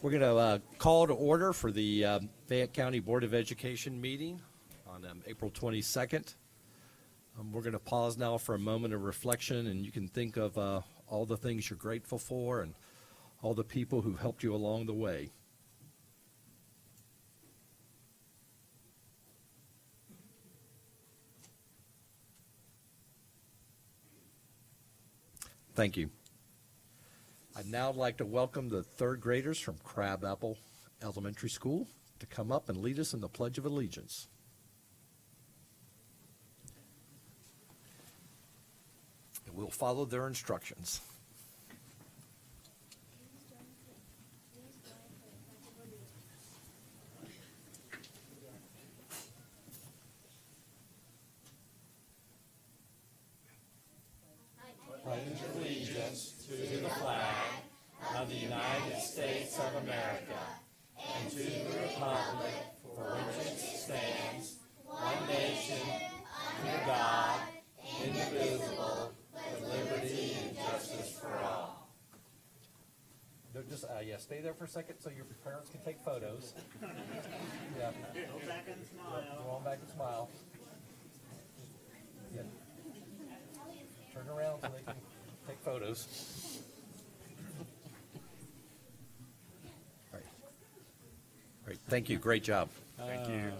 We're going to call to order for the Fayette County Board of Education meeting on April 22nd. We're going to pause now for a moment of reflection, and you can think of all the things you're grateful for and all the people who helped you along the way. Thank you. I'd now like to welcome the third graders from Crabapple Elementary School to come up and lead us in the Pledge of Allegiance. And we'll follow their instructions. Stay there for a second so your parents can take photos. Yeah. Go back and smile. Go on back and smile. Yeah. Turn around so they can take photos. All right. All right. Thank you. Great job. Thank you.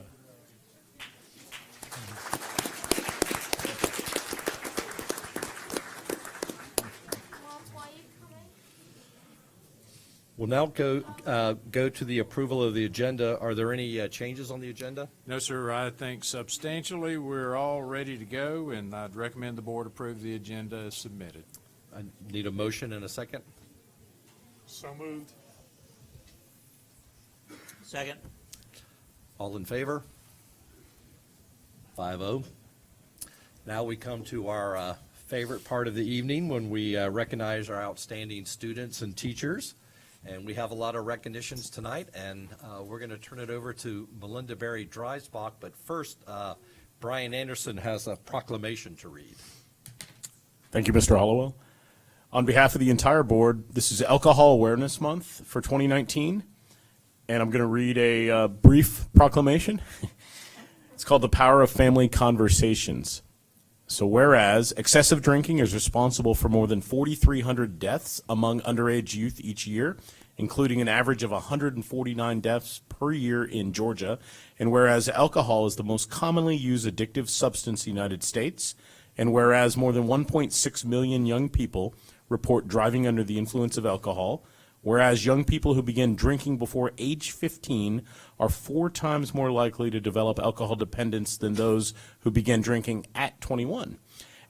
We'll now go to the approval of the agenda. Are there any changes on the agenda? No, sir. I think substantially we're all ready to go, and I'd recommend the board approve the agenda as submitted. I need a motion and a second. So moved. Second. All in favor? 5-0. Now we come to our favorite part of the evening when we recognize our outstanding students and teachers. And we have a lot of recognitions tonight, and we're going to turn it over to Melinda Berry Dreisbach. But first, Brian Anderson has a proclamation to read. Thank you, Mr. Hollowell. On behalf of the entire board, this is Alcohol Awareness Month for 2019, and I'm going to read a brief proclamation. It's called The Power of Family Conversations. So whereas excessive drinking is responsible for more than 4,300 deaths among underage youth each year, including an average of 149 deaths per year in Georgia, and whereas alcohol is the most commonly used addictive substance in the United States, and whereas more than 1.6 million young people report driving under the influence of alcohol, whereas young people who begin drinking before age 15 are 4 times more likely to develop alcohol dependence than those who begin drinking at 21.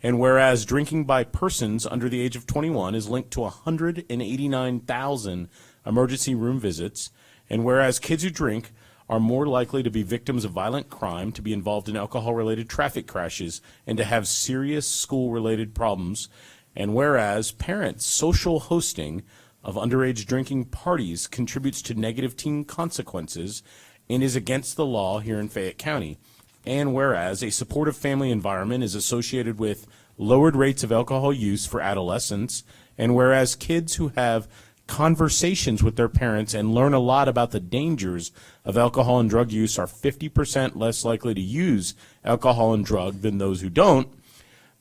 And whereas drinking by persons under the age of 21 is linked to 189,000 emergency room visits, and whereas kids who drink are more likely to be victims of violent crime, to be involved in alcohol-related traffic crashes, and to have serious school-related problems, and whereas parents' social hosting of underage drinking parties contributes to negative teen consequences and is against the law here in Fayette County. And whereas a supportive family environment is associated with lowered rates of alcohol use for adolescents, and whereas kids who have conversations with their parents and learn a lot about the dangers of alcohol and drug use are 50% less likely to use alcohol and drug than those who don't.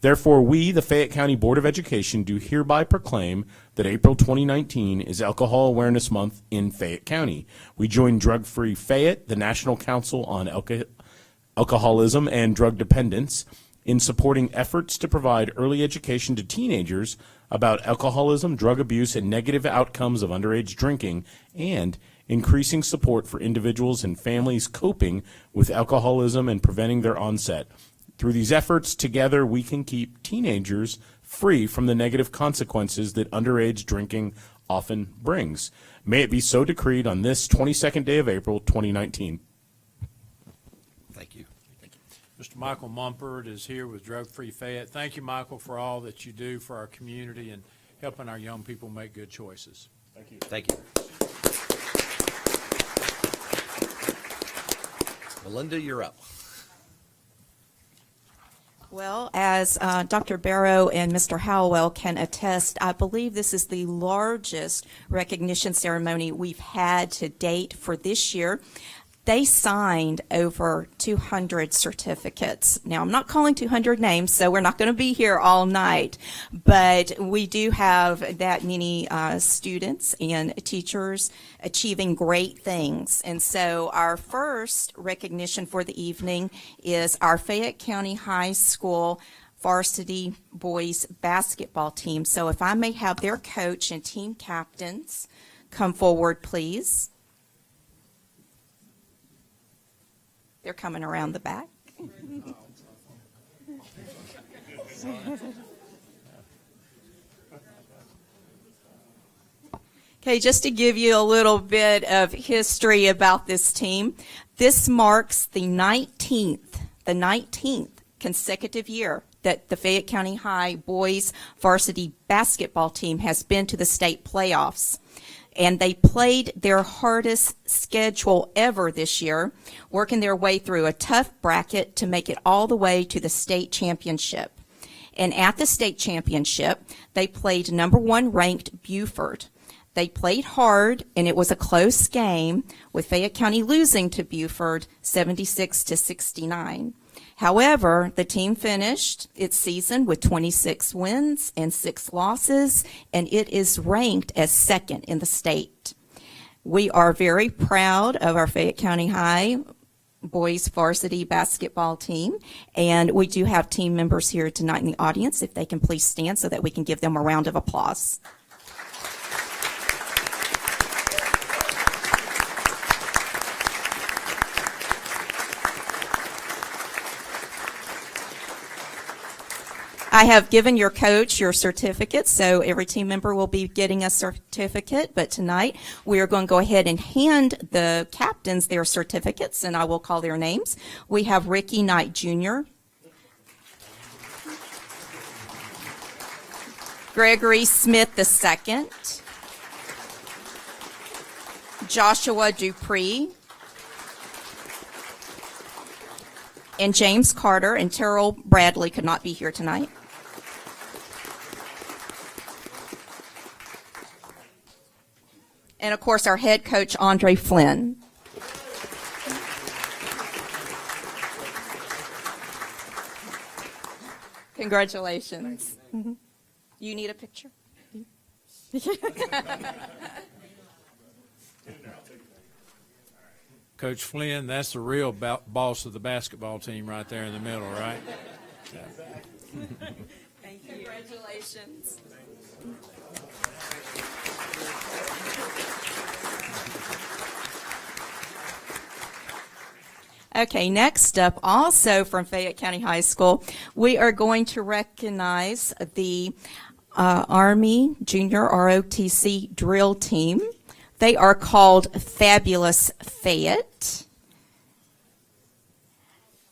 Therefore, we, the Fayette County Board of Education, do hereby proclaim that April 2019 is Alcohol Awareness Month in Fayette County. We join Drug Free Fayette, the National Council on Alcoholism and Drug Dependence, in supporting efforts to provide early education to teenagers about alcoholism, drug abuse, and negative outcomes of underage drinking, and increasing support for individuals and families coping with alcoholism and preventing their onset. Through these efforts, together we can keep teenagers free from the negative consequences that underage drinking often brings. May it be so decreed on this 22nd day of April, 2019. Thank you. Mr. Michael Mumpert is here with Drug Free Fayette. Thank you, Michael, for all that you do for our community and helping our young people make good choices. Thank you. Thank you. Melinda, you're up. Well, as Dr. Barrow and Mr. Howell can attest, I believe this is the largest recognition ceremony we've had to date for this year. They signed over 200 certificates. Now, I'm not calling 200 names, so we're not going to be here all night, but we do have that many students and teachers achieving great things. And so our first recognition for the evening is our Fayette County High School varsity boys basketball team. So if I may have their coach and team captains come forward, please. They're coming around the back. Okay, just to give you a little bit of history about this team, this marks the 19th consecutive year that the Fayette County High boys varsity basketball team has been to the state playoffs. And they played their hardest schedule ever this year, working their way through a tough bracket to make it all the way to the state championship. And at the state championship, they played number 1 ranked Buford. They played hard, and it was a close game, with Fayette County losing to Buford 76-69. However, the team finished its season with 26 wins and 6 losses, and it is ranked as second in the state. We are very proud of our Fayette County High boys varsity basketball team, and we do have team members here tonight in the audience. If they can please stand so that we can give them a round of applause. I have given your coach your certificate, so every team member will be getting a certificate. But tonight, we are going to go ahead and hand the captains their certificates, and I will call their names. We have Ricky Knight Jr., Gregory Smith II, Joshua Dupree, and James Carter, and Terrell Bradley could not be here tonight. And of course, our head coach, Andre Flynn. Congratulations. Mhm. You need a picture? Coach Flynn, that's the real boss of the basketball team right there in the middle, right? Thank you. Congratulations. Okay, next up, also from Fayette County High School, we are going to recognize the Army Junior ROTC drill team. They are called Fabulous Fayette.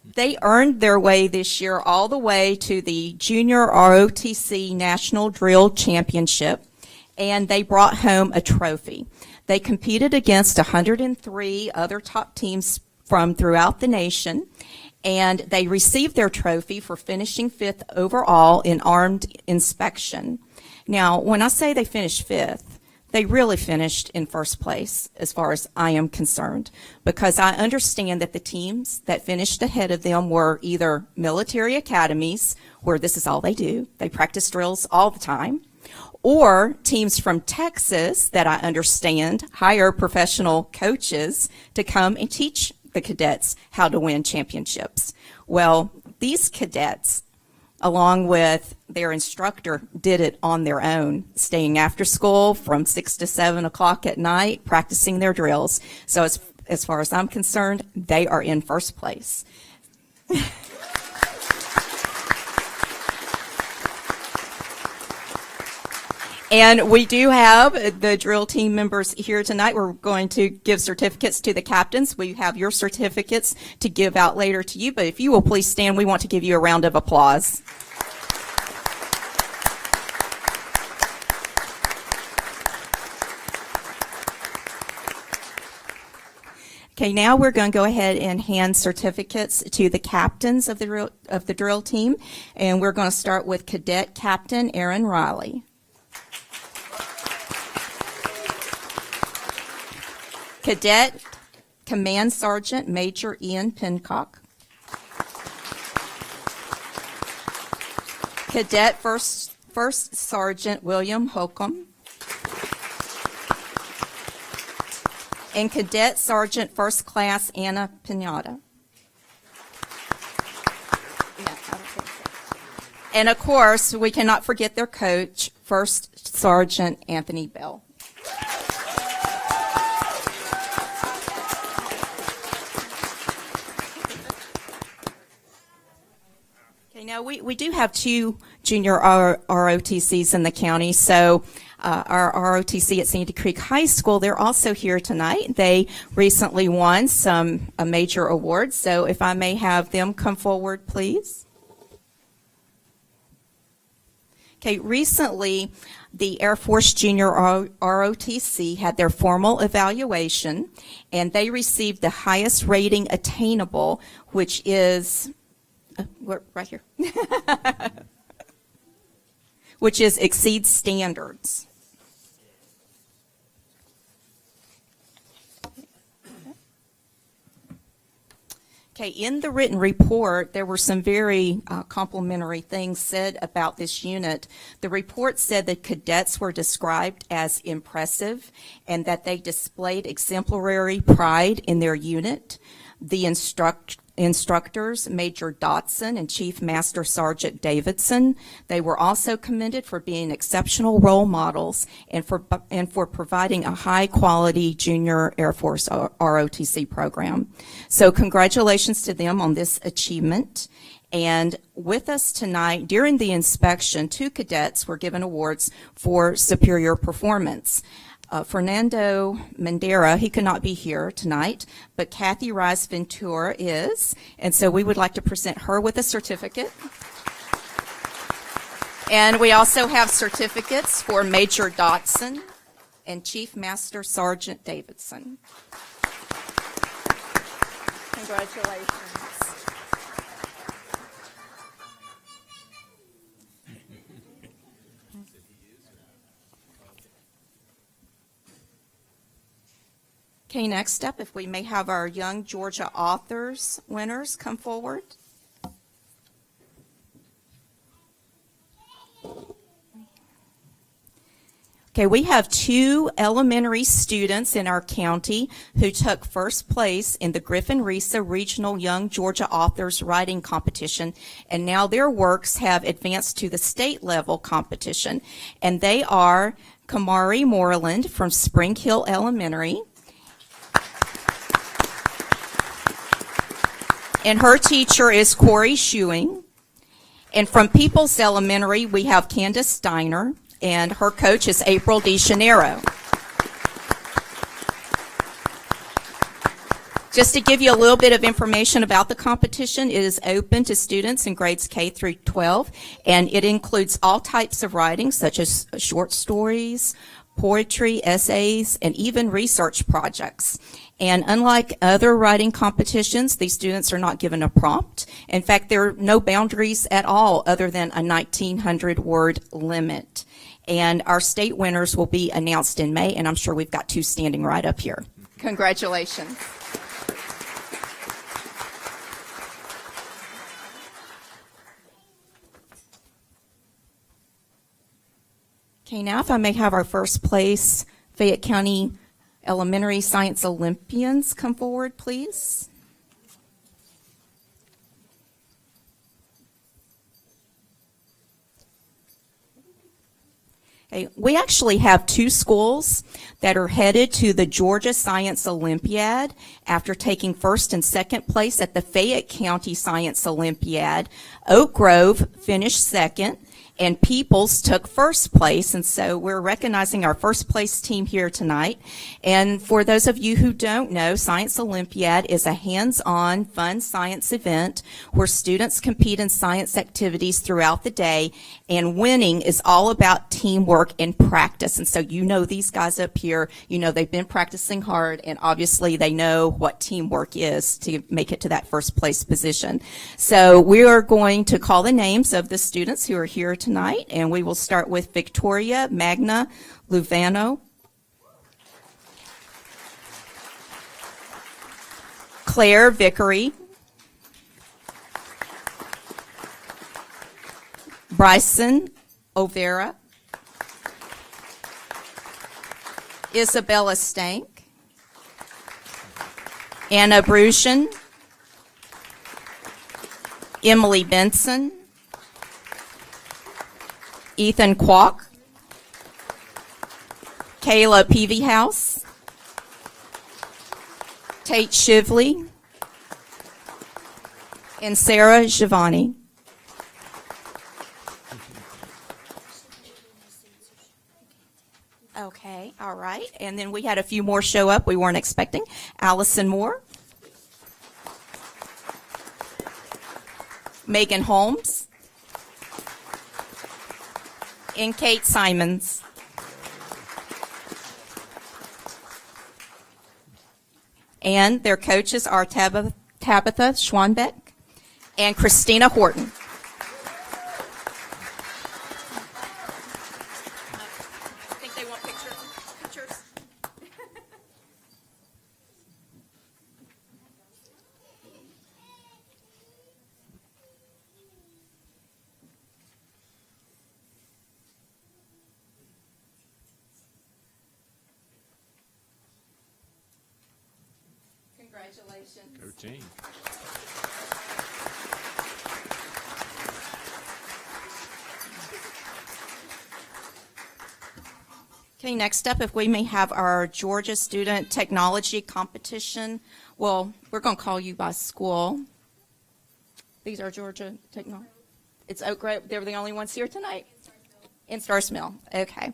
They earned their way this year all the way to the Junior ROTC National Drill Championship, and they brought home a trophy. They competed against 103 other top teams from throughout the nation, and they received their trophy for finishing 5th overall in armed inspection. Now, when I say they finished 5th, they really finished in first place as far as I am concerned, because I understand that the teams that finished ahead of them were either military academies, where this is all they do, they practice drills all the time, or teams from Texas that I understand hire professional coaches to come and teach the cadets how to win championships. Well, these cadets, along with their instructor, did it on their own, staying after school from 6 to 7 o'clock at night, practicing their drills. So as far as I'm concerned, they are in first place. And we do have the drill team members here tonight. We're going to give certificates to the captains. We have your certificates to give out later to you, but if you will please stand, we want to give you a round of applause. Okay, now we're going to go ahead and hand certificates to the captains of the drill team, and we're going to start with Cadet Captain Aaron Riley. Cadet Command Sergeant Major Ian Pincock. Cadet First Sergeant William Holcomb. And Cadet Sergeant First Class Anna Pinata. And of course, we cannot forget their coach, First Sergeant Anthony Bell. Okay, now we do have two junior ROTCs in the county, so our ROTC at Sandy Creek High School, they're also here tonight. They recently won a major awards, so if I may have them come forward, please. Okay, recently, the Air Force Junior ROTC had their formal evaluation, and they received the highest rating attainable, which is, right here, which is exceeds standards. Okay, in the written report, there were some very complimentary things said about this unit. The report said that cadets were described as impressive and that they displayed exemplary pride in their unit. The instructors, Major Dotson and Chief Master Sergeant Davidson, they were also commended for being exceptional role models and for providing a high-quality junior Air Force ROTC program. So congratulations to them on this achievement. And with us tonight, during the inspection, 2 cadets were given awards for superior performance. Fernando Mandera, he could not be here tonight, but Kathy Rice Ventura is, and so we would like to present her with a certificate. And we also have certificates for Major Dotson and Chief Master Sergeant Davidson. Congratulations. Okay, next up, if we may have our Young Georgia Authors winners come forward. Okay, we have 2 elementary students in our county who took first place in the Griffin Risa Regional Young Georgia Authors Writing Competition, and now their works have advanced to the state level competition. And they are Kamari Moreland from Spring Hill Elementary, and her teacher is Corey Schuing. And from Peoples Elementary, we have Candace Steiner, and her coach is April DeJaneiro. Just to give you a little bit of information about the competition, it is open to students in grades K through 12, and it includes all types of writing, such as short stories, poetry, essays, and even research projects. And unlike other writing competitions, these students are not given a prompt. In fact, there are no boundaries at all other than a 1,900-word limit. And our state winners will be announced in May, and I'm sure we've got 2 standing right up here. Congratulations. Okay, now if I may have our first place Fayette County Elementary Science Olympians come forward, please. Okay, we actually have 2 schools that are headed to the Georgia Science Olympiad after taking first and second place at the Fayette County Science Olympiad. Oak Grove finished second, and Peoples took first place, and so we're recognizing our first place team here tonight. And for those of you who don't know, Science Olympiad is a hands-on, fun science event where students compete in science activities throughout the day, and winning is all about teamwork and practice. And so you know these guys up here, you know they've been practicing hard, and obviously they know what teamwork is to make it to that first place position. So we are going to call the names of the students who are here tonight, and we will start with Victoria Magna Luvano, Claire Vickery, Bryson Overa, Isabella Stank, Anna Brushin, Emily Benson, Ethan Kwok, Kayla Peavyhouse, Tate Shively, and Sarah Giovanni. Okay, all right. And then we had a few more show up we weren't expecting. Allison Moore, Megan Holmes, and Kate Simons. And their coaches are Tabitha Schwanbeck and Christina Horton. I think they want pictures. Congratulations. Go team. Okay, next up, if we may have our Georgia Student Technology Competition. Well, we're going to call you by school. These are Georgia Technology. It's Oak Grove. They're the only ones here tonight? In Starks Mill. Okay.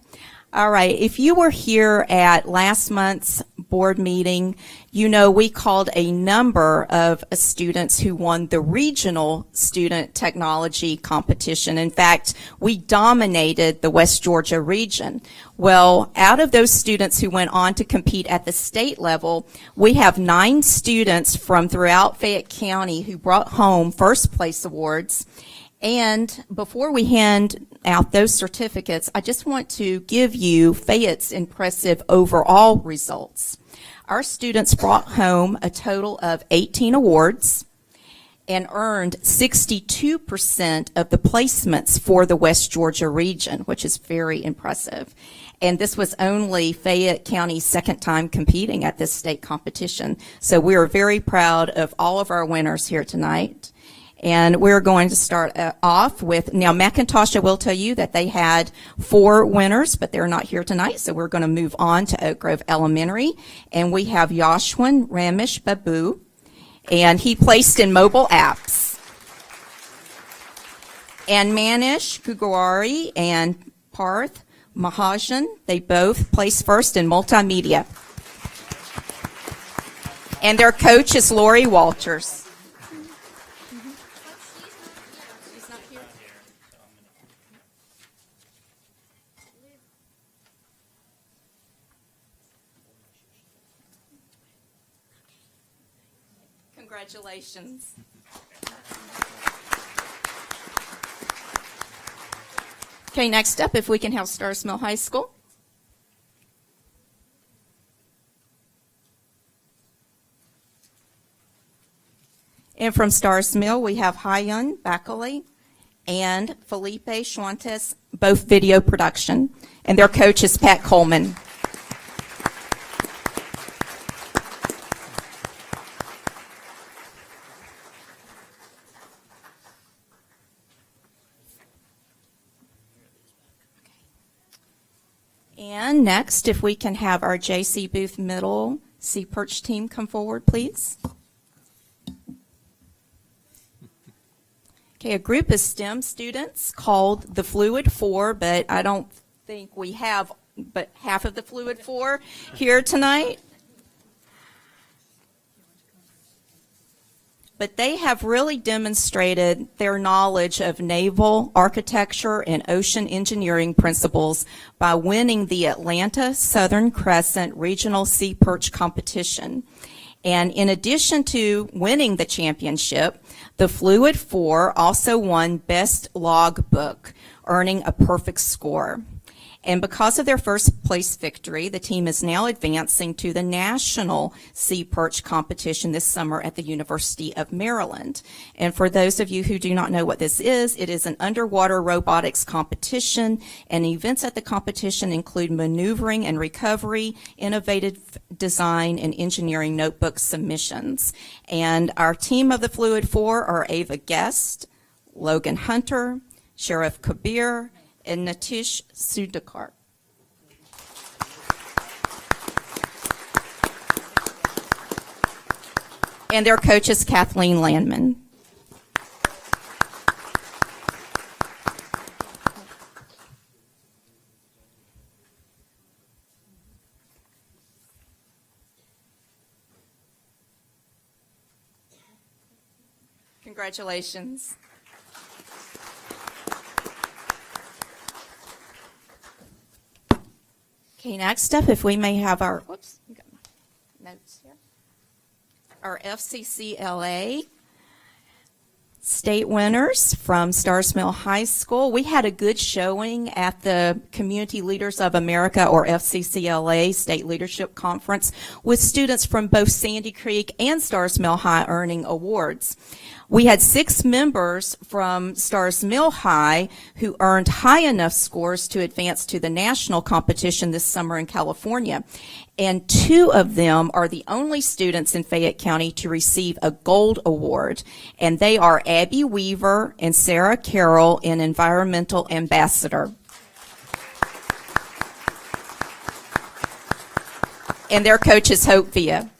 All right. If you were here at last month's board meeting, you know we called a number of students who won the regional student technology competition. In fact, we dominated the West Georgia region. Well, out of those students who went on to compete at the state level, we have 9 students from throughout Fayette County who brought home first place awards. And before we hand out those certificates, I just want to give you Fayette's impressive overall results. Our students brought home a total of 18 awards and earned 62% of the placements for the West Georgia region, which is very impressive. And this was only Fayette County's second time competing at this state competition. So we are very proud of all of our winners here tonight. And we're going to start off with, now McIntosh, I will tell you that they had 4 winners, but they're not here tonight, so we're going to move on to Oak Grove Elementary. And we have Yashwin Ramesh Babu, and he placed in mobile apps. And Manish Kugawari and Parth Mahajan, they both placed first in multimedia. And their coach is Lori Walters. Congratulations. Okay, next up, if we can have Starks Mill High School. And from Starks Mill, we have Hyun Bakali and Felipe Schwantes, both video production. And their coach is Pat Coleman. And next, if we can have our J.C. Booth Middle Sea Perch team come forward, please. Okay, a group of STEM students called the Fluid Four, but I don't think we have but half of the Fluid Four here tonight. But they have really demonstrated their knowledge of naval architecture and ocean engineering principles by winning the Atlanta Southern Crescent Regional Sea Perch Competition. And in addition to winning the championship, the Fluid Four also won Best Log Book, earning a perfect score. And because of their first place victory, the team is now advancing to the National Sea Perch Competition this summer at the University of Maryland. And for those of you who do not know what this is, it is an underwater robotics competition, and events at the competition include maneuvering and recovery, innovative design, and engineering notebook submissions. And our team of the Fluid Four are Ava Guest, Logan Hunter, Sheriff Kabir, and Natish Sudakar. And their coach is Kathleen Landman. Congratulations. Okay, next up, if we may have our, whoops, we got my notes here. Our FCCLA state winners from Stars Mill High School. We had a good showing at the Community Leaders of America, or FCCLA, State Leadership Conference with students from both Sandy Creek and Stars Mill High earning awards. We had 6 members from Stars Mill High who earned high enough scores to advance to the national competition this summer in California. And 2 of them are the only students in Fayette County to receive a gold award. And they are Abby Weaver and Sarah Carroll, an environmental ambassador. And their coach is Hope Villa.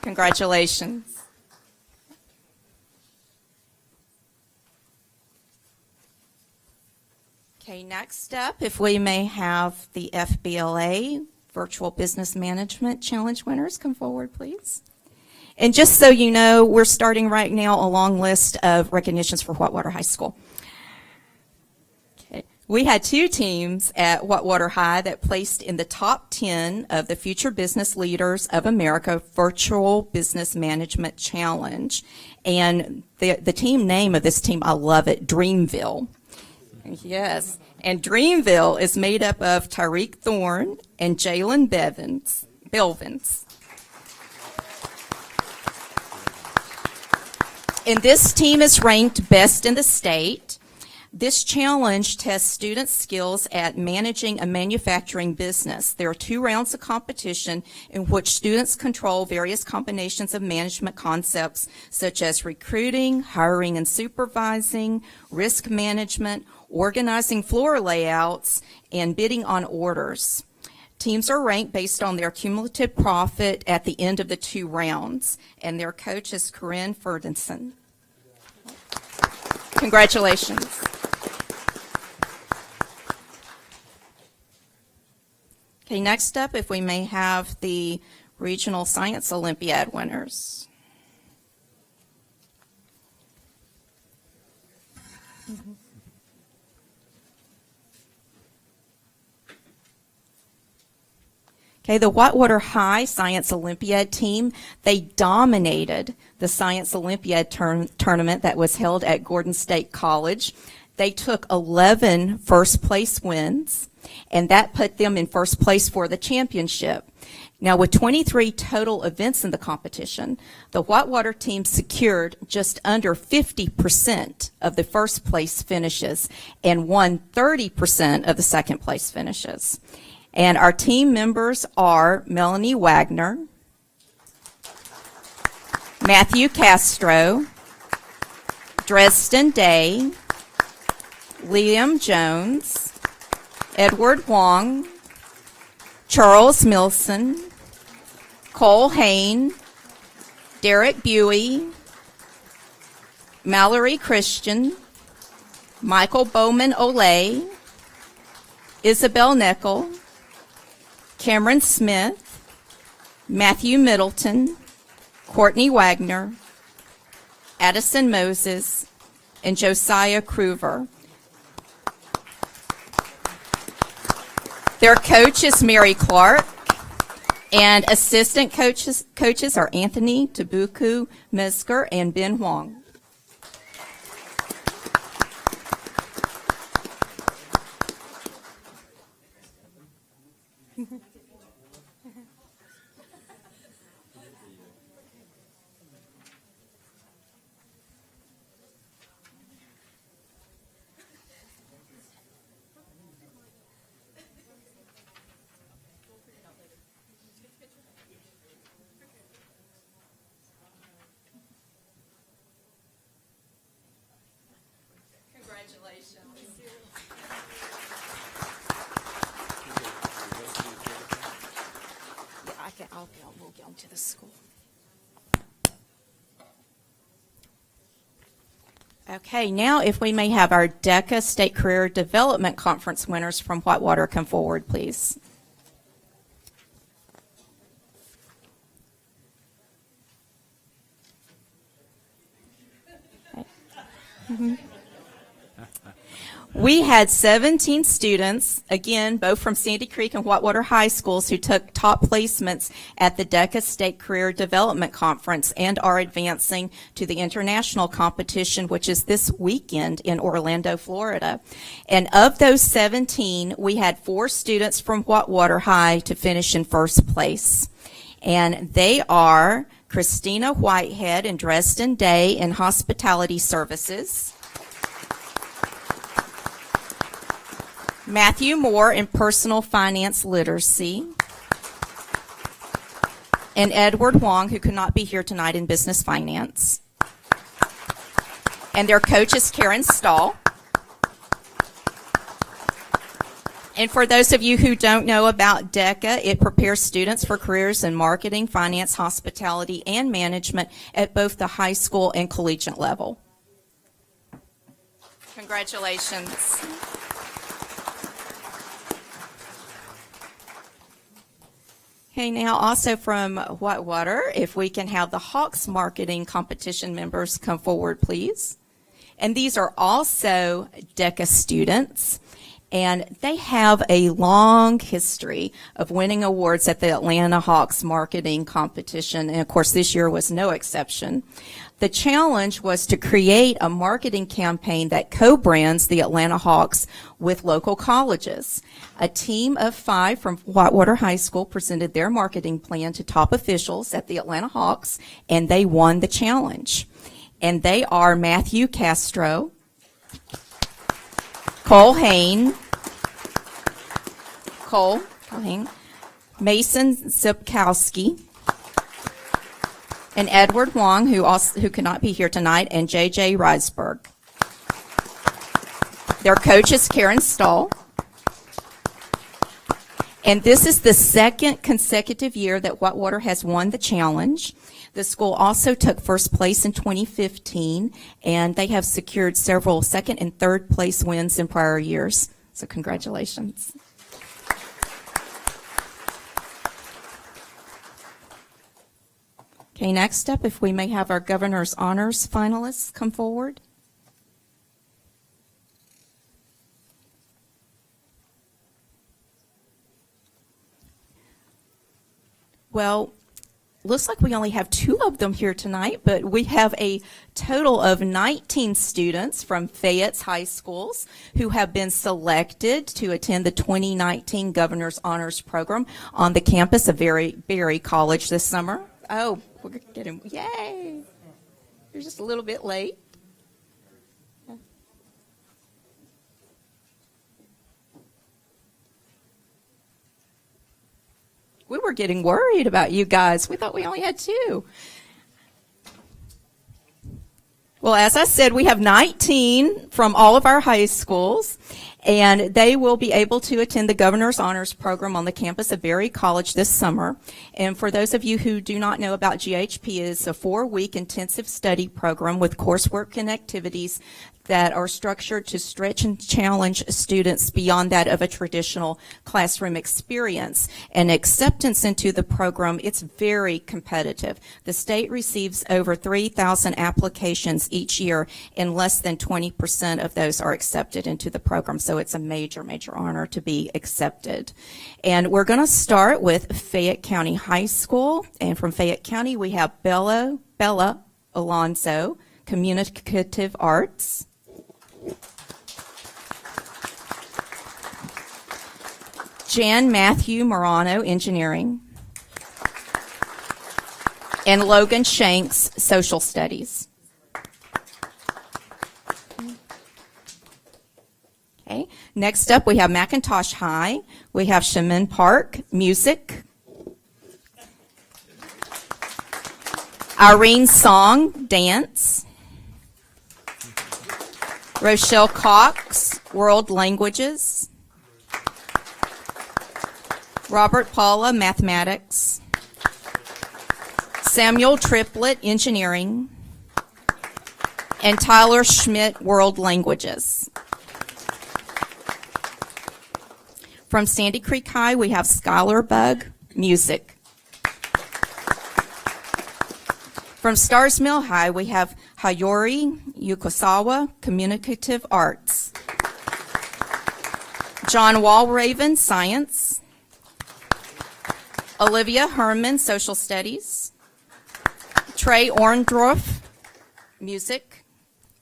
Congratulations. Okay, next up, if we may have the FBLA Virtual Business Management Challenge winners come forward, please. And just so you know, we're starting right now a long list of recognitions for Whitewater High School. Okay. We had 2 teams at Whitewater High that placed in the top 10 of the Future Business Leaders of America Virtual Business Management Challenge. And the team name of this team, I love it, Dreamville. Yes, and Dreamville is made up of Tyreek Thorne and Jalen Belvins. And this team is ranked best in the state. This challenge tests students' skills at managing a manufacturing business. There are 2 rounds of competition in which students control various combinations of management concepts such as recruiting, hiring and supervising, risk management, organizing floor layouts, and bidding on orders. Teams are ranked based on their cumulative profit at the end of the 2 rounds, and their coach is Corinne Ferdenson. Congratulations. Okay, next up, if we may have the Regional Science Olympiad winners. Okay, the Whitewater High Science Olympiad team, they dominated the Science Olympiad tournament that was held at Gordon State College. They took 11 first place wins, and that put them in first place for the championship. Now, with 23 total events in the competition, the Whitewater team secured just under 50% of the first place finishes and won 30% of the second place finishes. And our team members are Melanie Wagner, Matthew Castro, Dresden Day, Liam Jones, Edward Wong, Charles Milson, Cole Hain, Derek Buey, Mallory Christian, Michael Bowman Olay, Isabel Nickel, Cameron Smith, Matthew Middleton, Courtney Wagner, Addison Moses, and Josiah Kruver. Their coach is Mary Clark, and assistant coaches are Anthony Tabuku Mesker and Ben Huang. We'll get them to the school. Okay, now if we may have our DECA State Career Development Conference winners from Whitewater come forward, please. We had 17 students, again, both from Sandy Creek and Whitewater High Schools, who took top placements at the DECA State Career Development Conference and are advancing to the international competition, which is this weekend in Orlando, Florida. And of those 17, we had 4 students from Whitewater High to finish in first place. And they are Christina Whitehead and Dresden Day in Hospitality Services, Matthew Moore in Personal Finance Literacy, and Edward Wong, who could not be here tonight, in Business Finance. And their coach is Karen Stahl. And for those of you who don't know about DECA, it prepares students for careers in marketing, finance, hospitality, and management at both the high school and collegiate level. Congratulations. Okay, now also from Whitewater, if we can have the Hawks marketing competition members come forward, please. And these are also DECA students, and they have a long history of winning awards at the Atlanta Hawks marketing competition, and of course this year was no exception. The challenge was to create a marketing campaign that co-brands the Atlanta Hawks with local colleges. A team of 5 from Whitewater High School presented their marketing plan to top officials at the Atlanta Hawks, and they won the challenge. And they are Matthew Castro, Cole Hain, Mason Zipkowski, and Edward Wong, who cannot be here tonight, and J.J. Reisberg. Their coach is Karen Stahl. And this is the second consecutive year that Whitewater has won the challenge. The school also took first place in 2015, and they have secured several second and third place wins in prior years. So congratulations. Okay, next up, if we may have our Governor's Honors finalists come forward. Well, looks like we only have 2 of them here tonight, but we have a total of 19 students from Fayette's high schools who have been selected to attend the 2019 Governor's Honors Program on the campus of Berry College this summer. Oh, we're getting, yay! You're just a little bit late. We were getting worried about you guys. We thought we only had 2. Well, as I said, we have 19 from all of our high schools, and they will be able to attend the Governor's Honors Program on the campus of Berry College this summer. And for those of you who do not know about GHP, it's a 4-week intensive study program with coursework and activities that are structured to stretch and challenge students beyond that of a traditional classroom experience. And acceptance into the program, it's very competitive. The state receives over 3,000 applications each year, and less than 20% of those are accepted into the program. So it's a major, major honor to be accepted. And we're going to start with Fayette County High School. And from Fayette County, we have Bella Alonso, Communicative Arts. Jan Matthew Morano, Engineering. And Logan Shanks, Social Studies. Okay. Next up, we have McIntosh High. We have Shaman Park, Music. Irene Song, Dance. Rochelle Cox, World Languages. Robert Paula, Mathematics. Samuel Triplett, Engineering. And Tyler Schmidt, World Languages. From Sandy Creek High, we have Skylar Bug, Music. From Stars Mill High, we have Hayori Yukosawa, Communicative Arts. John Walraven, Science. Olivia Herman, Social Studies. Trey Orndorff, Music.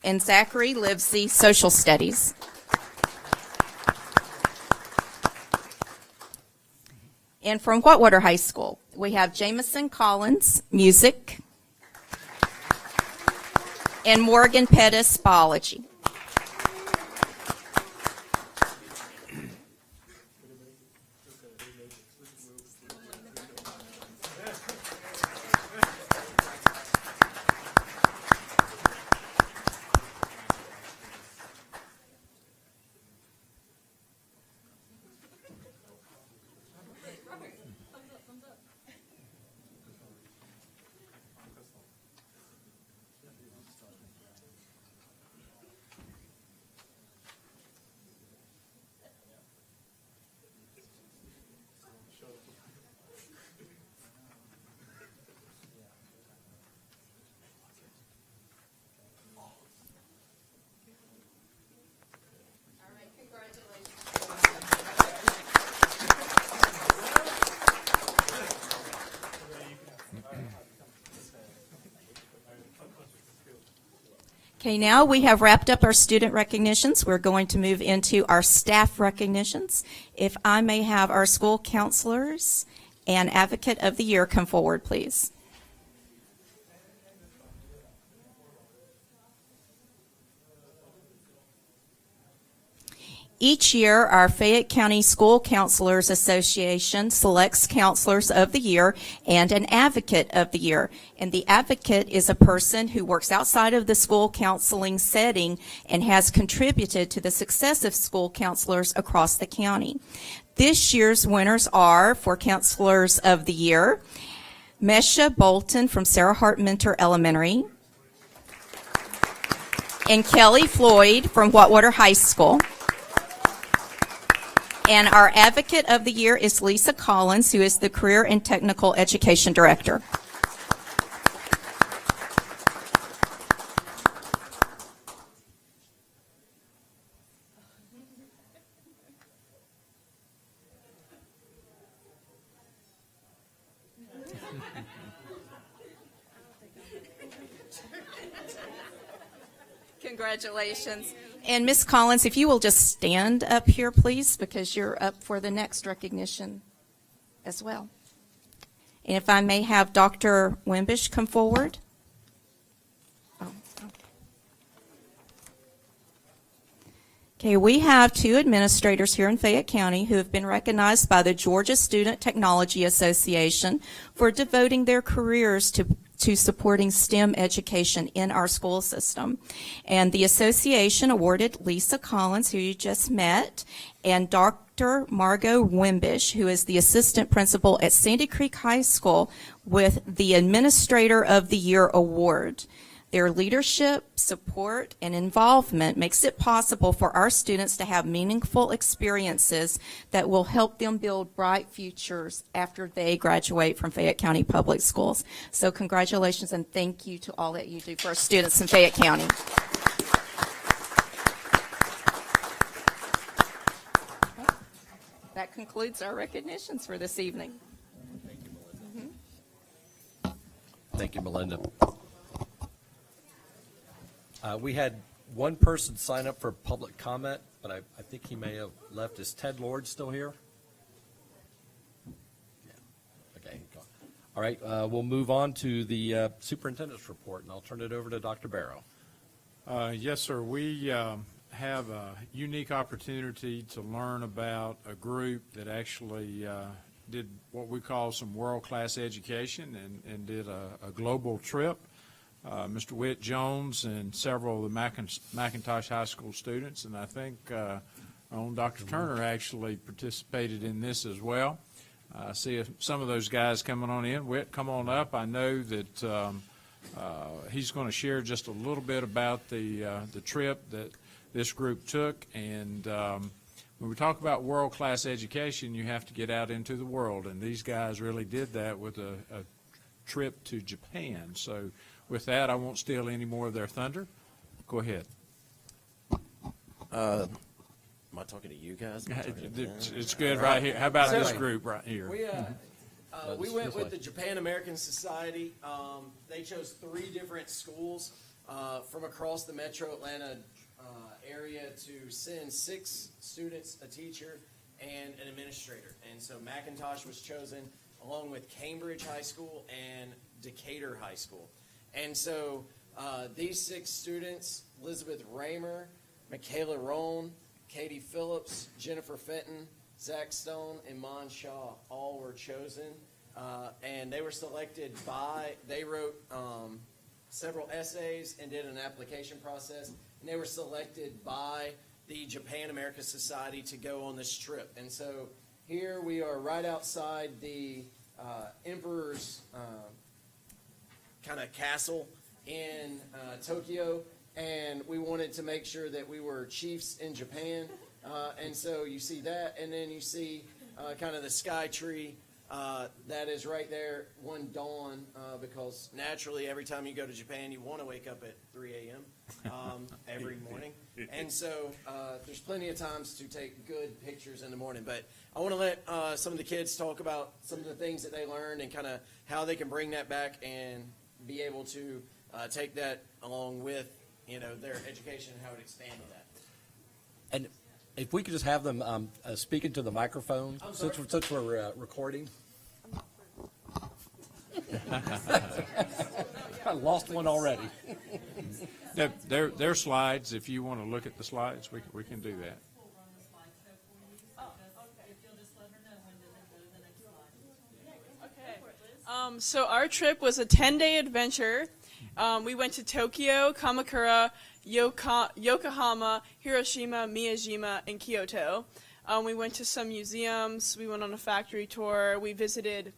And Zachary Livesey, Social Studies. And from Whitewater High School, we have Jamison Collins, Music. And Morgan Pettis, Biology. Okay, now we have wrapped up our student recognitions. We're going to move into our staff recognitions. If I may have our school counselors and advocate of the year come forward, please. Each year, our Fayette County School Counselors Association selects Counselors of the Year and an Advocate of the Year. And the advocate is a person who works outside of the school counseling setting and has contributed to the success of school counselors across the county. This year's winners are, for Counselors of the Year, Mesha Bolton from Sarah Hart Mentor Elementary, and Kelly Floyd from Whitewater High School. And our Advocate of the Year is Lisa Collins, who is the Career and Technical Education Director. Congratulations. And Ms. Collins, if you will just stand up here, please, because you're up for the next recognition as well. And if I may have Dr. Wimbish come forward. Oh, okay, we have two administrators here in Fayette County who have been recognized by the Georgia Student Technology Association for devoting their careers to to supporting STEM education in our school system. And the association awarded Lisa Collins, who you just met, and Dr. Margot Wimbish, who is the assistant principal at Sandy Creek High School, with the Administrator of the Year award. Their leadership, support, and involvement makes it possible for our students to have meaningful experiences that will help them build bright futures after they graduate from Fayette County Public Schools. So congratulations and thank you to all that you do for our students in Fayette County. That concludes our recognitions for this evening. Thank you, Melinda. We had one person sign up for public comment, but I think he may have left. Is Ted Lord still here? Yeah. Okay. All right, we'll move on to the superintendent's report, and I'll turn it over to Dr. Barrow. Yes, sir. We have a unique opportunity to learn about a group that actually did what we call some world-class education and did a global trip. Mr. Whit Jones and several of the McIntosh High School students, and I think our own Dr. Turner actually participated in this as well. I see some of those guys coming on in. Whit, come on up. I know that he's going to share just a little bit about the trip that this group took. And when we talk about world-class education, you have to get out into the world, and these guys really did that with a trip to Japan. So with that, I won't steal any more of their thunder. Go ahead. Am I talking to you guys? Am I talking to them? It's good right here. How about this group right here? We went with the Japan American Society. They chose 3 different schools from across the metro Atlanta area to send 6 students, a teacher, and an administrator. And so McIntosh was chosen along with Cambridge High School and Decatur High School. And so these 6 students, Elizabeth Raymer, Michaela Roan, Katie Phillips, Jennifer Fenton, Zach Stone, and Mon Shaw, all were chosen. And they were selected they wrote several essays and did an application process. And they were selected by the Japan American Society to go on this trip. And so here we are right outside the Emperor's kind of castle in Tokyo, and we wanted to make sure that we were chiefs in Japan. And so you see that, and then you see kind of the sky tree that is right there one dawn, because naturally every time you go to Japan you want to wake up at 3 a.m. Every morning. And so there's plenty of times to take good pictures in the morning. But I want to let some of the kids talk about some of the things that they learned and kind of how they can bring that back and be able to take that along with, their education and how it expanded that. And if we could just have them speak into the microphone, since we're recording. I lost one already. Their slides, if you want to look at the slides, we can do that. So our trip was a 10-day adventure. We went to Tokyo, Kamakura, Yokohama, Hiroshima, Miyajima, and Kyoto. We went to some museums. We went on a factory tour. We visited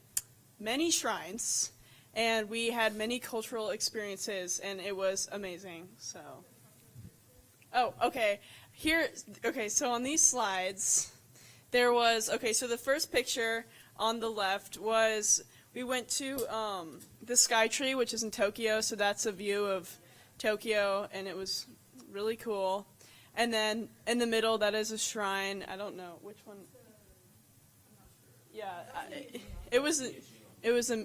many shrines, and we had many cultural experiences, and it was amazing. So, so on these slides, there was, so the first picture on the left was, we went to the Sky Tree, which is in Tokyo, so that's a view of Tokyo, and it was really cool. And then in the middle, that is a shrine. I don't know which one. Yeah, it was in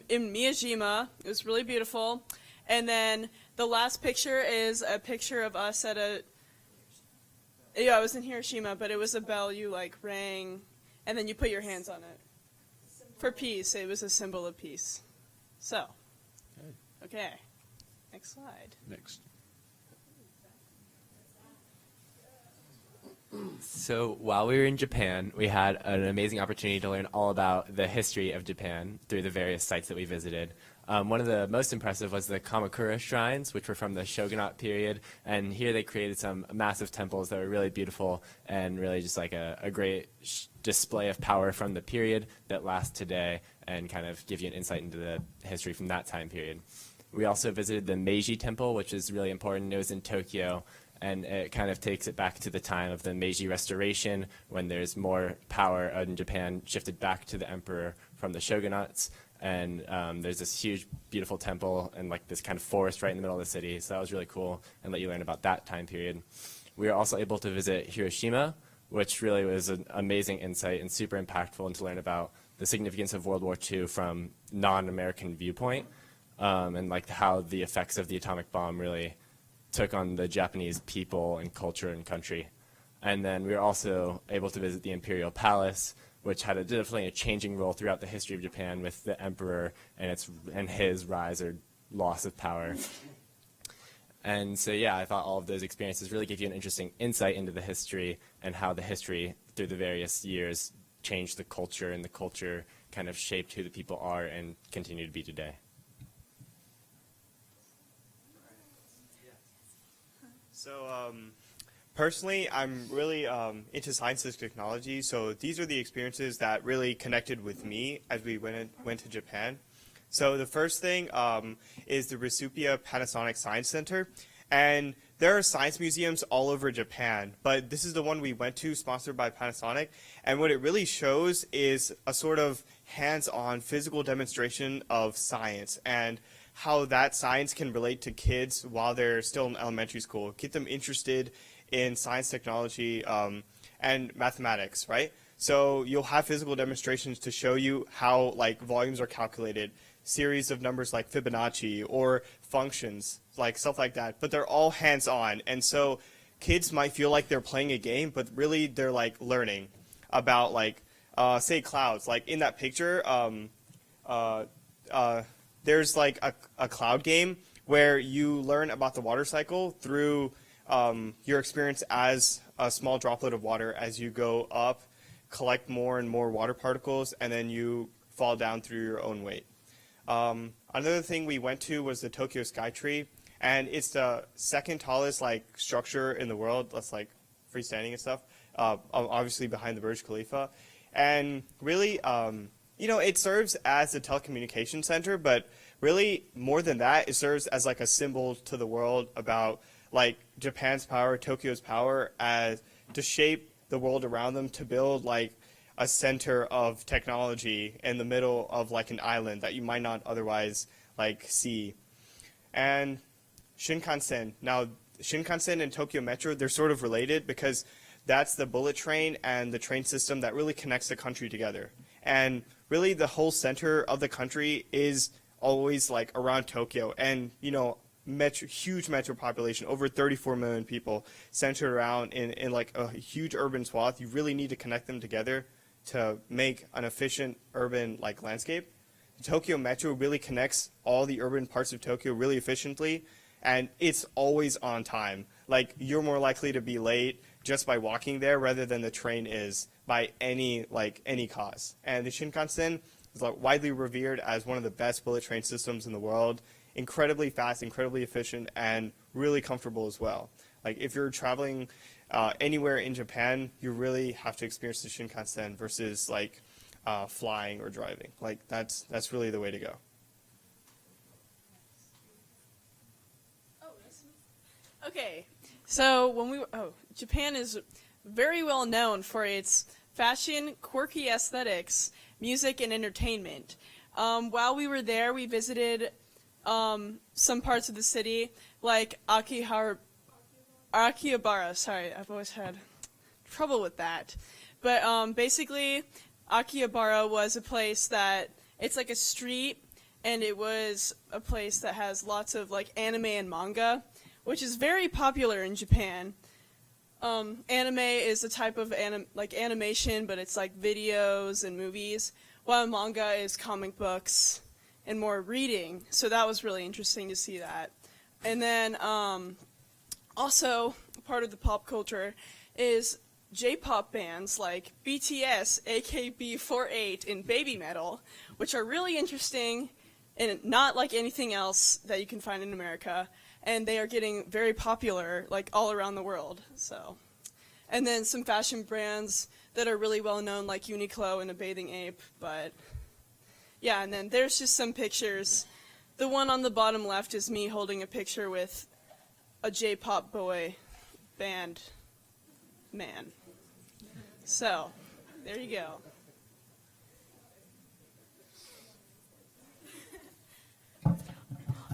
Miyajima. It was really beautiful. And then the last picture is a picture of us at I was in Hiroshima, but it was a bell you rang, and then you put your hands on it. For peace. It was a symbol of peace. So, okay. Next slide. Next. So while we were in Japan, we had an amazing opportunity to learn all about the history of Japan through the various sites that we visited. One of the most impressive was the Kamakura shrines, which were from the shogunate period. And here they created some massive temples that were really beautiful and really just like a great display of power from the period that lasts today and kind of give you an insight into the history from that time period. We also visited the Meiji Temple, which is really important. It was in Tokyo, and it kind of takes it back to the time of the Meiji Restoration when there's more power in Japan shifted back to the emperor from the shogunates. And there's this huge, beautiful temple and like this kind of forest right in the middle of the city. So that was really cool and let you learn about that time period. We were also able to visit Hiroshima, which really was an amazing insight and super impactful, and to learn about the significance of World War II from non-American viewpoint, and like how the effects of the atomic bomb really took on the Japanese people and culture and country. And then we were also able to visit the Imperial Palace, which had definitely a changing role throughout the history of Japan with the emperor and his rise or loss of power. And so, yeah, I thought all of those experiences really give you an interesting insight into the history and how the history through the various years changed the culture, and the culture kind of shaped who the people are and continue to be today. So, personally, I'm really into science and technology, so these are the experiences that really connected with me as we went to Japan. So the first thing is the Resupia Panasonic Science Center, and there are science museums all over Japan, but this is the one we went to, sponsored by Panasonic, and what it really shows is a sort of hands-on physical demonstration of science and how that science can relate to kids while they're still in elementary school, get them interested in science, technology, and mathematics, right? So you'll have physical demonstrations to show you how like volumes are calculated, series of numbers like Fibonacci or functions, like stuff like that, but they're all hands-on. And so kids might feel like they're playing a game, but really they're like learning about like, say clouds. Like in that picture, there's like a cloud game where you learn about the water cycle through your experience as a small droplet of water as you go up, collect more and more water particles, and then you fall down through your own weight. Another thing we went to was the Tokyo Skytree, and it's the second tallest like structure in the world that's like freestanding and stuff, obviously behind the Burj Khalifa. And really, it serves as a telecommunication center, but really more than that, it serves as like a symbol to the world about like Japan's power, Tokyo's power as to shape the world around them, to build like a center of technology in the middle of like an island that you might not otherwise like see. And Shinkansen. Now, Shinkansen and Tokyo Metro, they're sort of related because that's the bullet train and the train system that really connects the country together. And really the whole center of the country is always like around Tokyo, and huge metro population, over 34 million people centered around in like a huge urban swath. You really need to connect them together to make an efficient urban like landscape. The Tokyo Metro really connects all the urban parts of Tokyo really efficiently, and it's always on time. Like you're more likely to be late just by walking there rather than the train is by any cause. And the Shinkansen is like widely revered as one of the best bullet train systems in the world. Incredibly fast, incredibly efficient, and really comfortable as well. Like if you're traveling anywhere in Japan, you really have to experience the Shinkansen versus like flying or driving. Like that's really the way to go. Okay, so Japan is very well known for its fashion, quirky aesthetics, music, and entertainment. While we were there, we visited some parts of the city, like Akihabara. Sorry, I've always had trouble with that. But basically, Akihabara was a place that, it's like a street, and it was a place that has lots of like anime and manga, which is very popular in Japan. Anime is a type of animation, but it's like videos and movies, while manga is comic books and more reading. So that was really interesting to see that. And then also part of the pop culture is J-pop bands like BTS, AKB48, and Baby Metal, which are really interesting and not like anything else that you can find in America. And they are getting very popular, like all around the world. So, and then some fashion brands that are really well known, like Uniqlo and A Bathing Ape. But yeah, and then there's just some pictures. The one on the bottom left is me holding a picture with a J-pop boy band man. So, there you go.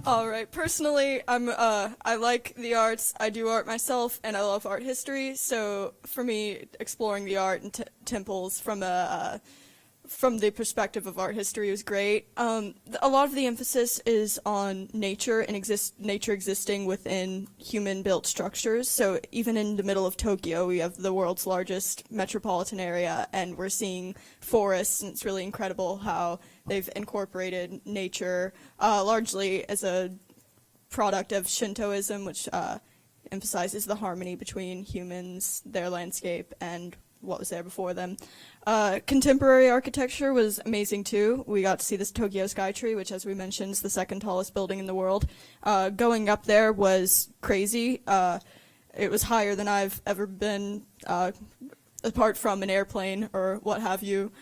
All right. Personally, I like the arts. I do art myself, and I love art history. So for me, exploring the art and temples from the perspective of art history was great. A lot of the emphasis is on nature and nature existing within human-built structures. So even in the middle of Tokyo, we have the world's largest metropolitan area, and we're seeing forests, and it's really incredible how they've incorporated nature largely as a product of Shintoism, which emphasizes the harmony between humans, their landscape, and what was there before them. Contemporary architecture was amazing too. We got to see this Tokyo Skytree, which, as we mentioned, is the second tallest building in the world. Going up there was crazy. It was higher than I've ever been, apart from an airplane or what have you.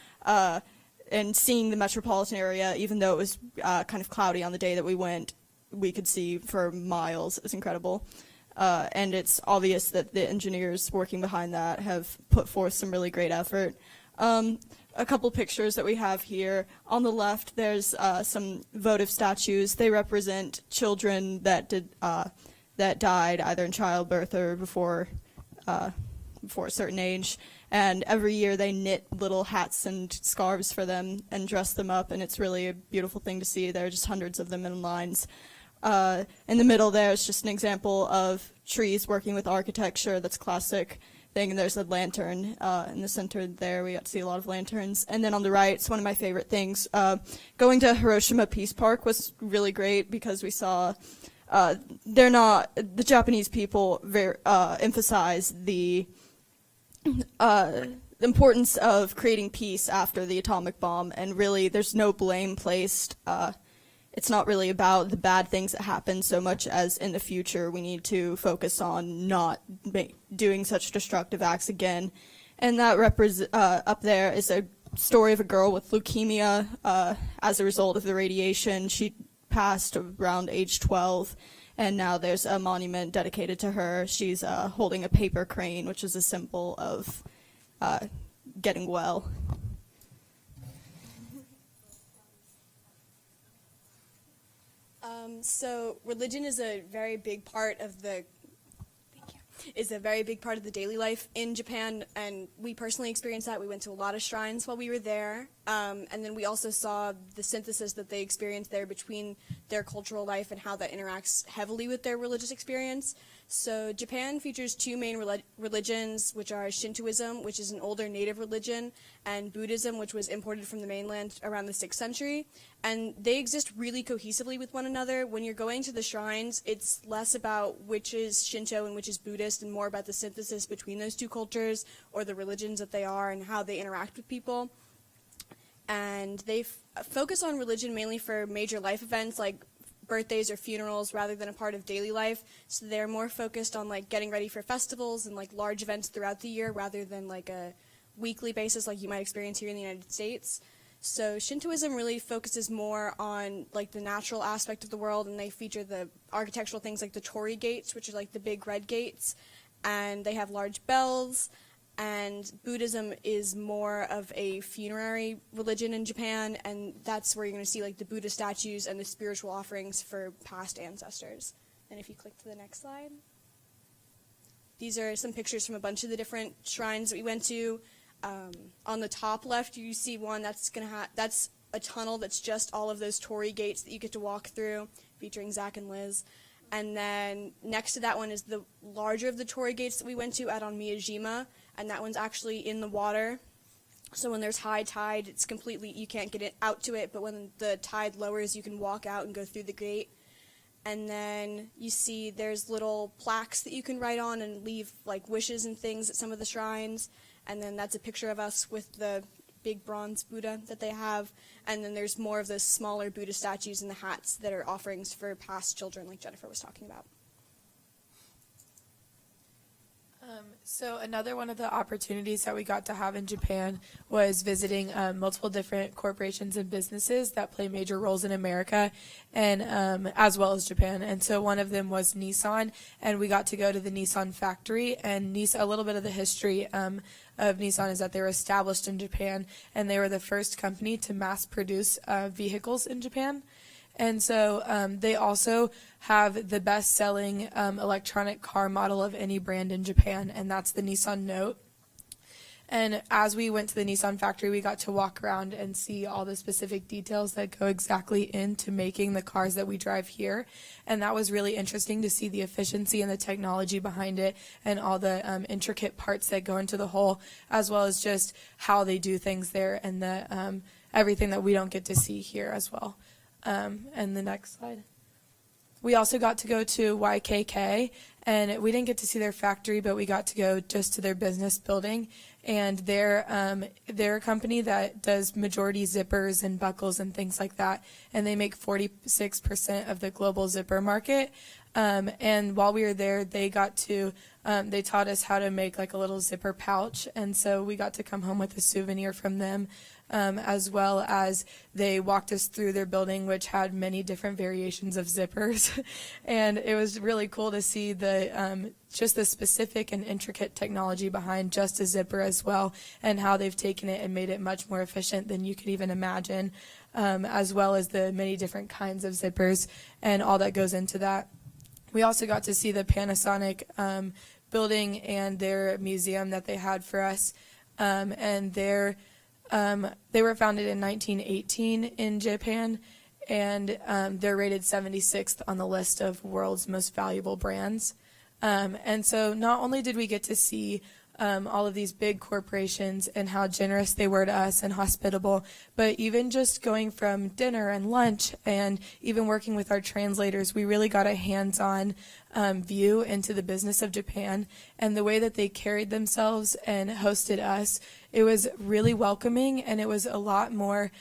And seeing the metropolitan area, even though it was kind of cloudy on the day that we went, we could see for miles. It was incredible. And it's obvious that the engineers working behind that have put forth some really great effort. A couple pictures that we have here. On the left, there's some votive statues. They represent children that died either in childbirth or before a certain age. And every year they knit little hats and scarves for them and dress them up, and it's really a beautiful thing to see. There are just hundreds of them in lines. In the middle there is just an example of trees working with architecture. That's a classic thing. And there's a lantern in the center there. We got to see a lot of lanterns. And then on the right, it's one of my favorite things. Going to Hiroshima Peace Park was really great because we saw the Japanese people emphasize the importance of creating peace after the atomic bomb, and really there's no blame placed. It's not really about the bad things that happen so much as in the future we need to focus on not doing such destructive acts again. And that up there is a story of a girl with leukemia as a result of the radiation. She passed around age 12, and now there's a monument dedicated to her. She's holding a paper crane, which is a symbol of getting well. So religion is a very big part of the daily life in Japan, and we personally experienced that. We went to a lot of shrines while we were there, and then we also saw the synthesis that they experienced there between their cultural life and how that interacts heavily with their religious experience. So Japan features two main religions, which are Shintoism, which is an older native religion, and Buddhism, which was imported from the mainland around the 6th century. And they exist really cohesively with one another. When you're going to the shrines, it's less about which is Shinto and which is Buddhist, and more about the synthesis between those two cultures, or the religions that they are, and how they interact with people. And they focus on religion mainly for major life events like birthdays or funerals rather than a part of daily life. So they're more focused on like getting ready for festivals and like large events throughout the year rather than like a weekly basis like you might experience here in the United States. So Shintoism really focuses more on like the natural aspect of the world, and they feature the architectural things like the torii gates, which are like the big red gates, and they have large bells. And Buddhism is more of a funerary religion in Japan, and that's where you're going to see like the Buddha statues and the spiritual offerings for past ancestors. And if you click to the next slide, these are some pictures from a bunch of the different shrines that we went to. On the top left, you see one that's that's a tunnel that's just all of those torii gates that you get to walk through, featuring Zach and Liz. And then next to that one is the larger of the torii gates that we went to out on Miyajima, and that one's actually in the water. So when there's high tide, it's completely, you can't get out to it, but when the tide lowers, you can walk out and go through the gate. And then you see there's little plaques that you can write on and leave like wishes and things at some of the shrines. And then that's a picture of us with the big bronze Buddha that they have, and then there's more of the smaller Buddha statues and the hats that are offerings for past children, like Jennifer was talking about. So another one of the opportunities that we got to have in Japan was visiting multiple different corporations and businesses that play major roles in America, and as well as Japan. And so one of them was Nissan, and we got to go to the Nissan factory. And a little bit of the history of Nissan is that they were established in Japan, and they were the first company to mass produce vehicles in Japan. And so they also have the best-selling electronic car model of any brand in Japan, and that's the Nissan Note. And as we went to the Nissan factory, we got to walk around and see all the specific details that go exactly into making the cars that we drive here. And that was really interesting to see the efficiency and the technology behind it, and all the intricate parts that go into the whole, as well as just how they do things there, and the everything that we don't get to see here as well. And the next slide. We also got to go to YKK, and we didn't get to see their factory, but we got to go just to their business building. And they're a company that does majority zippers and buckles and things like that, and they make 46% of the global zipper market. And while we were there, they taught us how to make like a little zipper pouch, and so we got to come home with a souvenir from them. As well as they walked us through their building, which had many different variations of zippers. And it was really cool to see just the specific and intricate technology behind just a zipper as well, and how they've taken it and made it much more efficient than you could even imagine, as well as the many different kinds of zippers and all that goes into that. We also got to see the Panasonic building and their museum that they had for us, and they were founded in 1918 in Japan, and they're rated 76th on the list of world's most valuable brands. And so not only did we get to see all of these big corporations and how generous they were to us and hospitable, but even just going from dinner and lunch and even working with our translators, we really got a hands-on view into the business of Japan and the way that they carried themselves and hosted us. It was really welcoming, and it was a lot more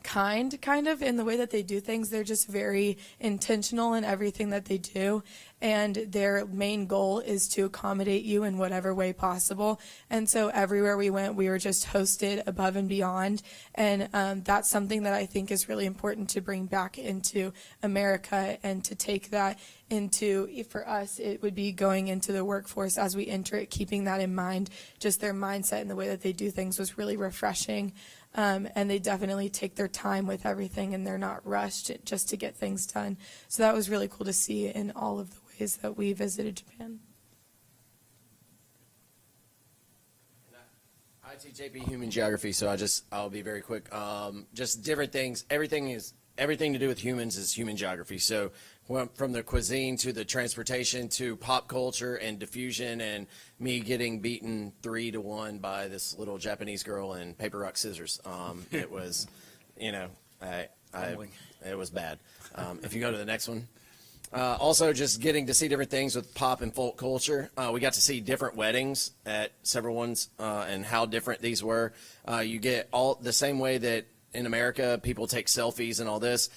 kind of in the way that they do things. They're just very intentional in everything that they do, and their main goal is to accommodate you in whatever way possible. And so everywhere we went, we were just hosted above and beyond, and that's something that I think is really important to bring back into America, and to take that into, for us, it would be going into the workforce as we enter it, keeping that in mind. Just their mindset and the way that they do things was really refreshing. And they definitely take their time with everything, and they're not rushed just to get things done. So that was really cool to see in all of the ways that we visited Japan. I teach AP Human Geography, so I'll be very quick. Just different things. Everything to do with humans is human geography. So from the cuisine to the transportation to pop culture and diffusion, and me getting beaten 3-1 by this little Japanese girl in paper, rock, scissors. It was, it was bad. If you go to the next one. Also, just getting to see different things with pop and folk culture. We got to see different weddings at several ones, and how different these were. You get all the same way that in America people take selfies and all this.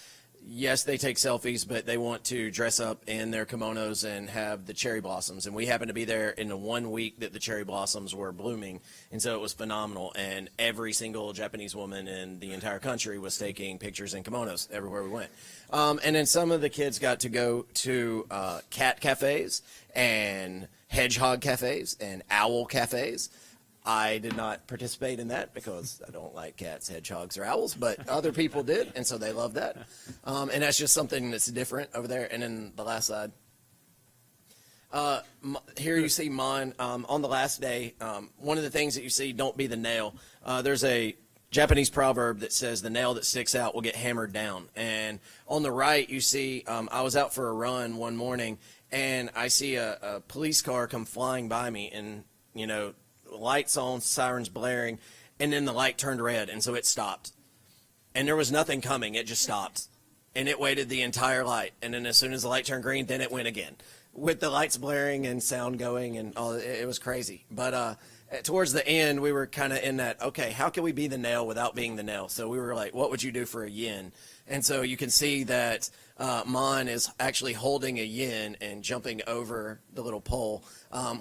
Yes, they take selfies, but they want to dress up in their kimonos and have the cherry blossoms. And we happened to be there in the 1 week that the cherry blossoms were blooming, and so it was phenomenal. And every single Japanese woman in the entire country was taking pictures in kimonos everywhere we went. And then some of the kids got to go to cat cafes and hedgehog cafes and owl cafes. I did not participate in that because I don't like cats, hedgehogs, or owls, but other people did, and so they love that. And that's just something that's different over there. And then the last slide. Here you see mine. On the last day, one of the things that you see, don't be the nail. There's a Japanese proverb that says the nail that sticks out will get hammered down. And on the right, you see, I was out for a run one morning, and I see a police car come flying by me, and, lights on, sirens blaring, and then the light turned red, and so it stopped. And there was nothing coming. It just stopped. And it waited the entire light. And then as soon as the light turned green, then it went again, with the lights blaring and sound going, and all. It was crazy. But towards the end, we were kind of in that, okay, how can we be the nail without being the nail? So we were like, what would you do for a yin? And so you can see that Mon is actually holding a yin and jumping over the little pole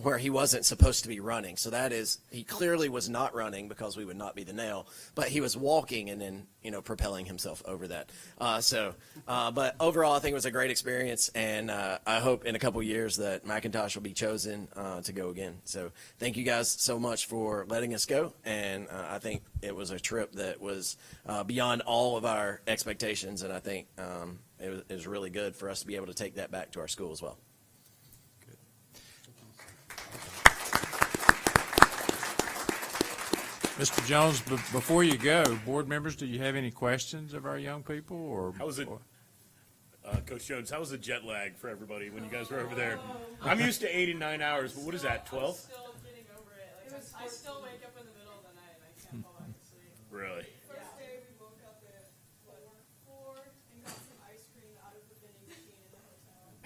where he wasn't supposed to be running. So that is, he clearly was not running because we would not be the nail, but he was walking and then, propelling himself over that. But overall, I think it was a great experience, and I hope in a couple years that McIntosh will be chosen to go again. So thank you guys so much for letting us go, and I think it was a trip that was beyond all of our expectations, and I think it was really good for us to be able to take that back to our school as well. Mr. Jones, before you go, board members, do you have any questions of our young people? Or How was it, Coach Jones, how was the jet lag for everybody when you guys were over there? I'm used to 8 and 9 hours, but what is that, 12? Still getting over it. Like, I still wake up in the middle of the night and I can't fall back to sleep. Really? First day we woke up at 4 and got some ice cream out of the vending machine in the hotel.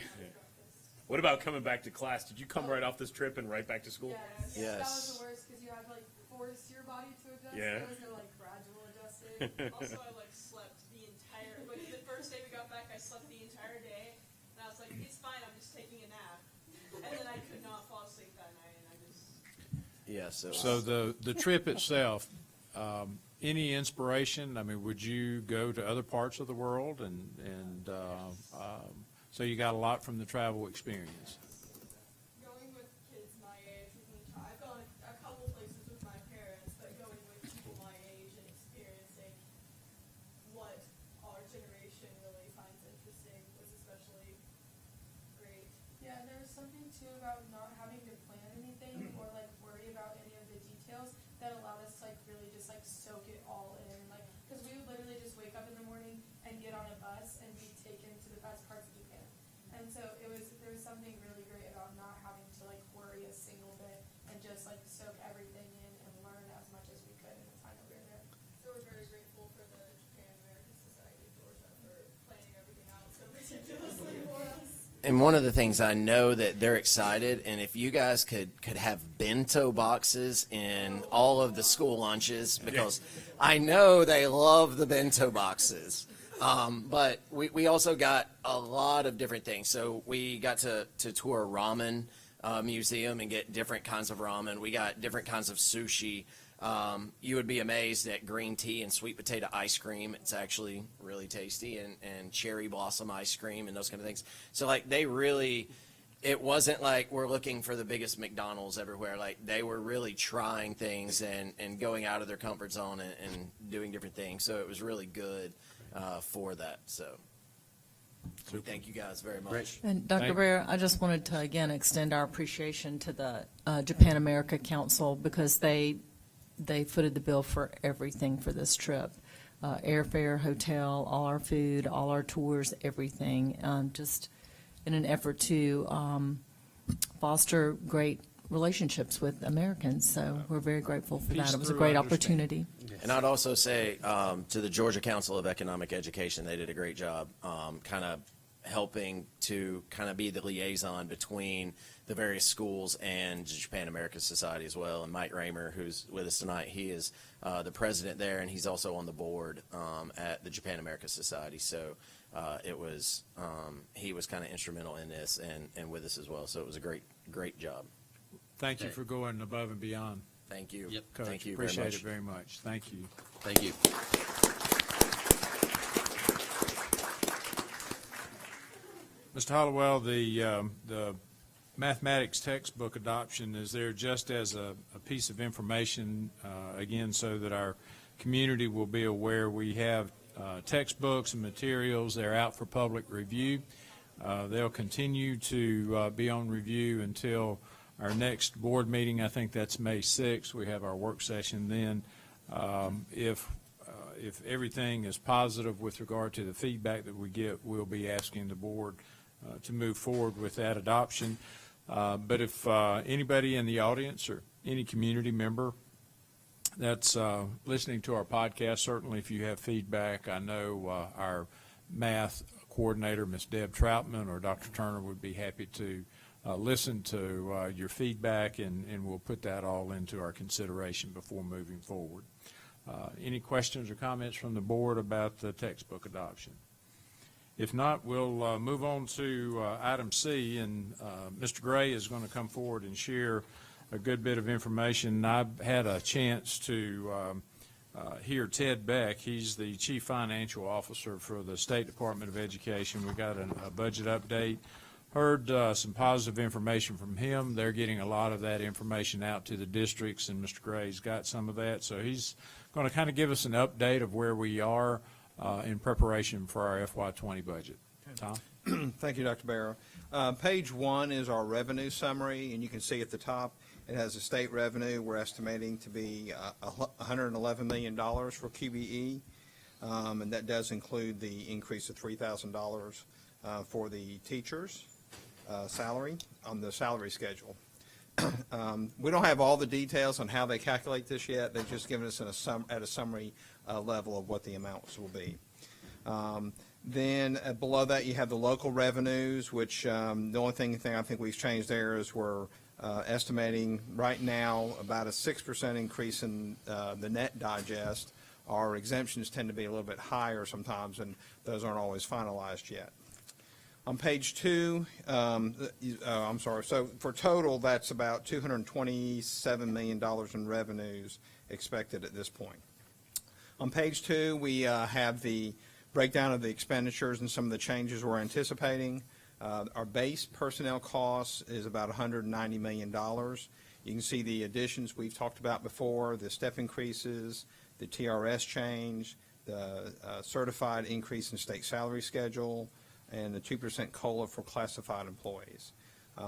What about coming back to class? Did you come right off this trip and right back to school? Yes. That was the worst because you had to force your body to adjust. Yeah. There was no gradual adjusting. Also, I slept the entire. The first day we got back, I slept the entire day, and I was like, "It's fine. I'm just taking a nap." And then I could not fall asleep that night, and I just. Yes. So the trip itself, any inspiration? I mean, would you go to other parts of the world? So you got a lot from the travel experience. Going with kids my age, I've gone a couple places with my parents, but going with people my age and experiencing what our generation really finds interesting was especially great. Yeah, and there was something too about not having to plan anything or worry about any of the details that allowed us to really just soak it all in. Because we would literally just wake up in the morning and get on a bus and be taken to the best parts of Japan. And so there was something really great about not having to worry a single bit and just soak everything in and learn as much as we could in the time that we were there. So we're very grateful for the Japan American Society of Georgia for planning everything out so meticulously for us. And one of the things I know that they're excited, and if you guys could have bento boxes in all of the school lunches, because I know they love the bento boxes. But we also got a lot of different things. So we got to tour a ramen museum and get different kinds of ramen. We got different kinds of sushi. You would be amazed at green tea and sweet potato ice cream. It's actually really tasty, and cherry blossom ice cream and those kind of things. So they really, it wasn't like we're looking for the biggest McDonald's everywhere. They were really trying things and going out of their comfort zone and doing different things. So it was really good for that. So we thank you guys very much. And Dr. Thank- Breer, I just wanted to again extend our appreciation to the Japan America Council because they footed the bill for everything for this trip. Airfare, hotel, all our food, all our tours, everything, just in an effort to foster great relationships with Americans. So we're very grateful for that. Peace It was a through great understanding. opportunity. And I'd also say to the Georgia Council of Economic Education, they did a great job kind of helping to kind of be the liaison between the various schools and Japan America Society as well. And Mike Raymer, who's with us tonight, he is the president there, and he's also on the board at the Japan America Society. So he was kind of instrumental in this and with us as well. So it was a great job. Thank you for going above and beyond, Thank you. Yep. Coach. Thank you very Appreciate much. it very much. Thank you. Thank you. Mr. Hollowell, the mathematics textbook adoption is there just as a piece of information, again, so that our community will be aware. We have textbooks and materials. They're out for public review. They'll continue to be on review until our next board meeting. I think that's May 6th. We have our work session then. If everything is positive with regard to the feedback that we get, we'll be asking the board to move forward with that adoption. But if anybody in the audience or any community member that's listening to our podcast, certainly if you have feedback, I know our math coordinator, Ms. Deb Troutman, or Dr. Turner would be happy to listen to your feedback, and we'll put that all into our consideration before moving forward. Any questions or comments from the board about the textbook adoption? If not, we'll move on to item C, and Mr. Gray is going to come forward and share a good bit of information. I've had a chance to hear Ted Beck. He's the Chief Financial Officer for the State Department of Education. We got a budget update. Heard some positive information from him. They're getting a lot of that information out to the districts, and Mr. Gray's got some of that. So he's going to kind of give us an update of where we are in preparation for our FY20 budget. Tom? Thank you, Dr. Barrow. Page 1 is our revenue summary, and you can see at the top it has a state revenue we're estimating to be $111 million for QBE, and that does include the increase of $3,000 for the teachers' salary on the salary schedule. We don't have all the details on how they calculate this yet. They've just given us at a summary level of what the amounts will be. Then below that you have the local revenues, which the only thing I think we've changed there is we're estimating right now about a 6% increase in the net digest. Our exemptions tend to be a little bit higher sometimes, and those aren't always finalized yet. On page 2, I'm sorry, so for total, that's about $227 million in revenues expected at this point. On page 2, we have the breakdown of the expenditures and some of the changes we're anticipating. Our base personnel costs is about $190 million. You can see the additions we've talked about before, the step increases, the TRS change, the certified increase in state salary schedule, and the 2% COLA for classified employees.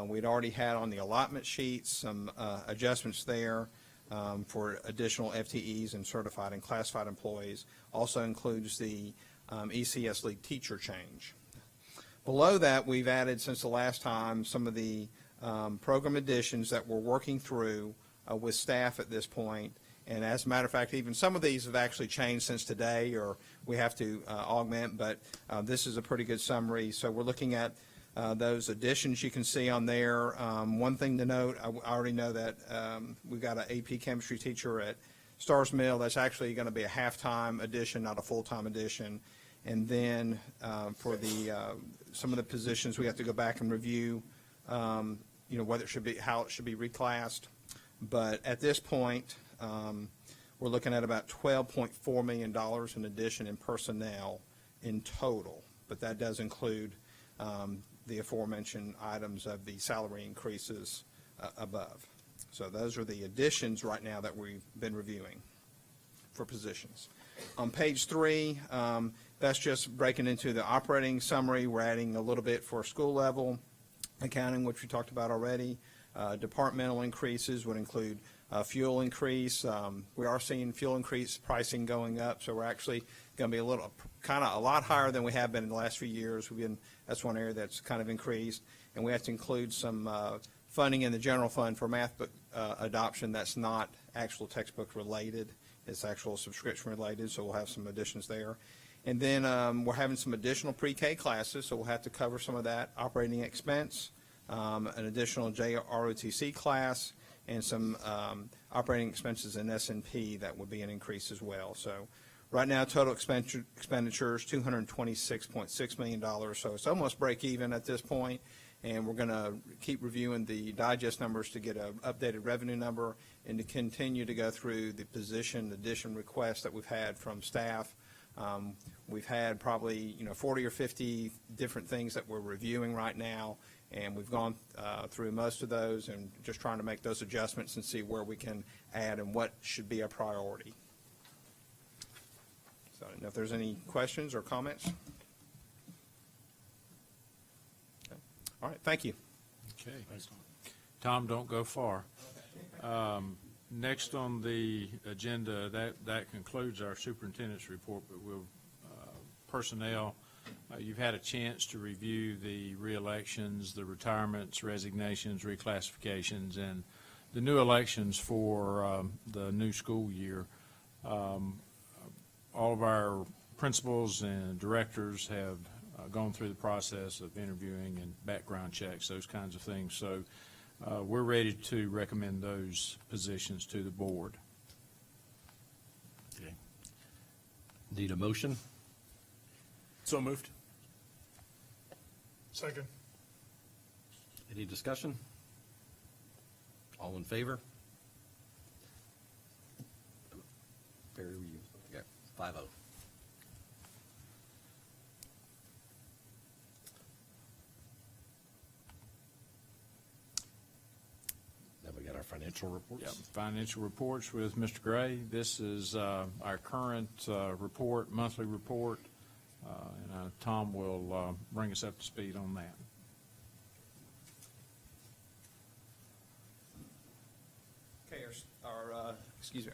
We'd already had on the allotment sheets some adjustments there for additional FTEs and certified and classified employees. Also includes the ECS League teacher change. Below that, we've added since the last time some of the program additions that we're working through with staff at this point. And as a matter of fact, even some of these have actually changed since today, or we have to augment, but this is a pretty good summary. So we're looking at those additions you can see on there. One thing to note, I already know that we've got an AP chemistry teacher at Stars Mill. That's actually going to be a half-time addition, not a full-time addition. And then for the some of the positions, we have to go back and review, whether it should be, how it should be reclassed. But at this point, we're looking at about $12.4 million in addition in personnel in total, but that does include the aforementioned items of the salary increases above. So those are the additions right now that we've been reviewing for positions. On page 3, that's just breaking into the operating summary. We're adding a little bit for school level accounting, which we talked about already. Departmental increases would include fuel increase. We are seeing fuel increase pricing going up, so we're actually going to be a lot higher than we have been in the last few years. That's one area that's kind of increased, and we have to include some funding in the general fund for math book adoption that's not actual textbook related. It's actual subscription related, so we'll have some additions there. And then we're having some additional pre-K classes, so we'll have to cover some of that operating expense, an additional JROTC class, and some operating expenses in S&P that would be an increase as well. So right now, total expenditures, $226.6 million, so it's almost break even at this point, and we're going to keep reviewing the digest numbers to get an updated revenue number and to continue to go through the position addition requests that we've had from staff. We've had probably 40 or 50 different things that we're reviewing right now, and we've gone through most of those and just trying to make those adjustments and see where we can add and what should be a priority. So I don't know if there's any questions or comments. Okay. All right, thank you. Okay. Tom, don't go far. Next on the agenda, that concludes our superintendent's report, but we'll, personnel, you've had a chance to review the re-elections, the retirements, resignations, reclassifications, and the new elections for the new school year. All of our principals and directors have gone through the process of interviewing and background checks, those kinds of things. So we're ready to recommend those positions to the board. Okay. Need a motion? So moved. Second. Any discussion? All in favor? Barry, were you? Okay, 5-0. Then we got our financial reports. Yep, financial reports with Mr. Gray. This is our current report, monthly report, and Tom will bring us up to speed on that. Okay,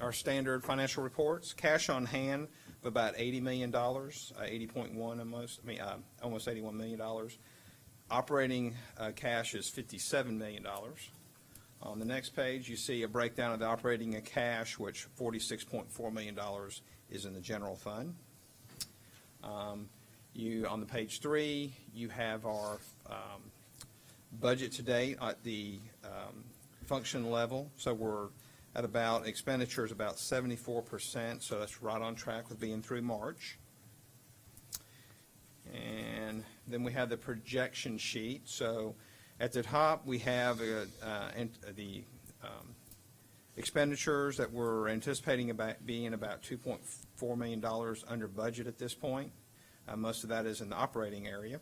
our standard financial reports, cash on hand of about $80 million, 80.1 almost, almost $81 million. Operating cash is $57 million. On the next page, you see a breakdown of the operating cash, which $46.4 million is in the general fund. On the page 3, you have our budget to date at the function level. So we're at about, expenditures about 74%, so that's right on track with being through March. And then we have the projection sheet. So at the top, we have the expenditures that we're anticipating about being about $2.4 million under budget at this point. Most of that is in the operating area.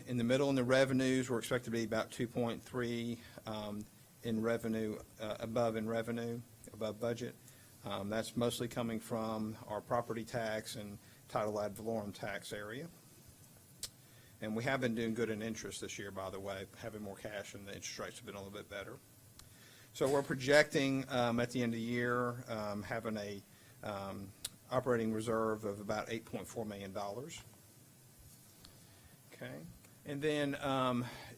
In the middle, in the revenues, we're expected to be about 2.3 in revenue, above budget. That's mostly coming from our property tax and title ad valorem tax area. And we have been doing good in interest this year, by the way, having more cash, and the interest rates have been a little bit better. So we're projecting at the end of the year having a operating reserve of about $8.4 million. Okay, and then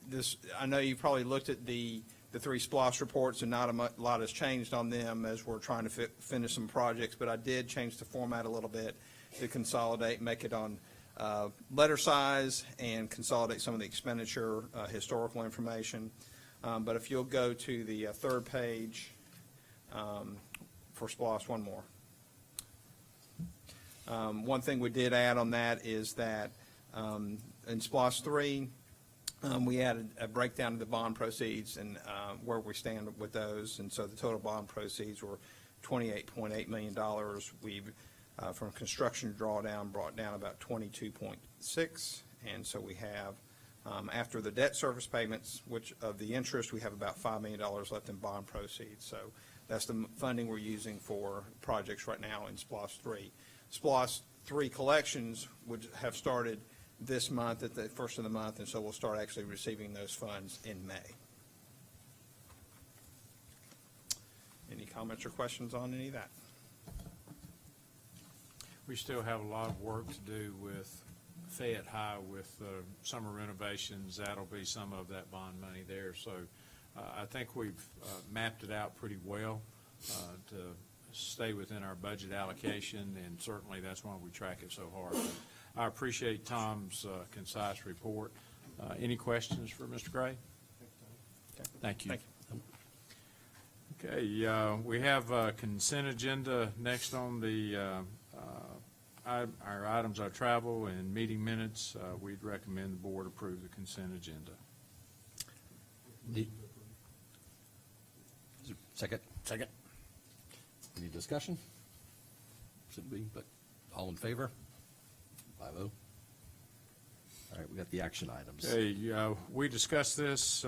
this, I know you probably looked at the 3 SPLOST reports, and not a lot has changed on them as we're trying to finish some projects, but I did change the format a little bit to consolidate, make it on letter size, and consolidate some of the expenditure historical information. But if you'll go to the 3rd page for SPLOST, one more. One thing we did add on that is that in SPLOST 3, we added a breakdown of the bond proceeds and where we stand with those. And so the total bond proceeds were $28.8 million. We've, from construction drawdown, brought down about 22.6. And so we have, after the debt service payments, which of the interest, we have about $5 million left in bond proceeds. So that's the funding we're using for projects right now in SPLOST 3. SPLOST 3 collections would have started this month at the first of the month, and so we'll start actually receiving those funds in May. Any comments or questions on any of that? We still have a lot of work to do with Fayette High with summer renovations. That'll be some of that bond money there. So I think we've mapped it out pretty well to stay within our budget allocation, and certainly that's why we track it so hard. I appreciate Tom's concise report. Any questions for Mr. Gray? Thank you. Thank you. Okay, we have a consent agenda next on the our items are travel and meeting minutes. We'd recommend the board approve the consent agenda. Second? Second. Any discussion? Should be, but all in favor? 5-0. All right, we got the action items. Okay, we discussed this,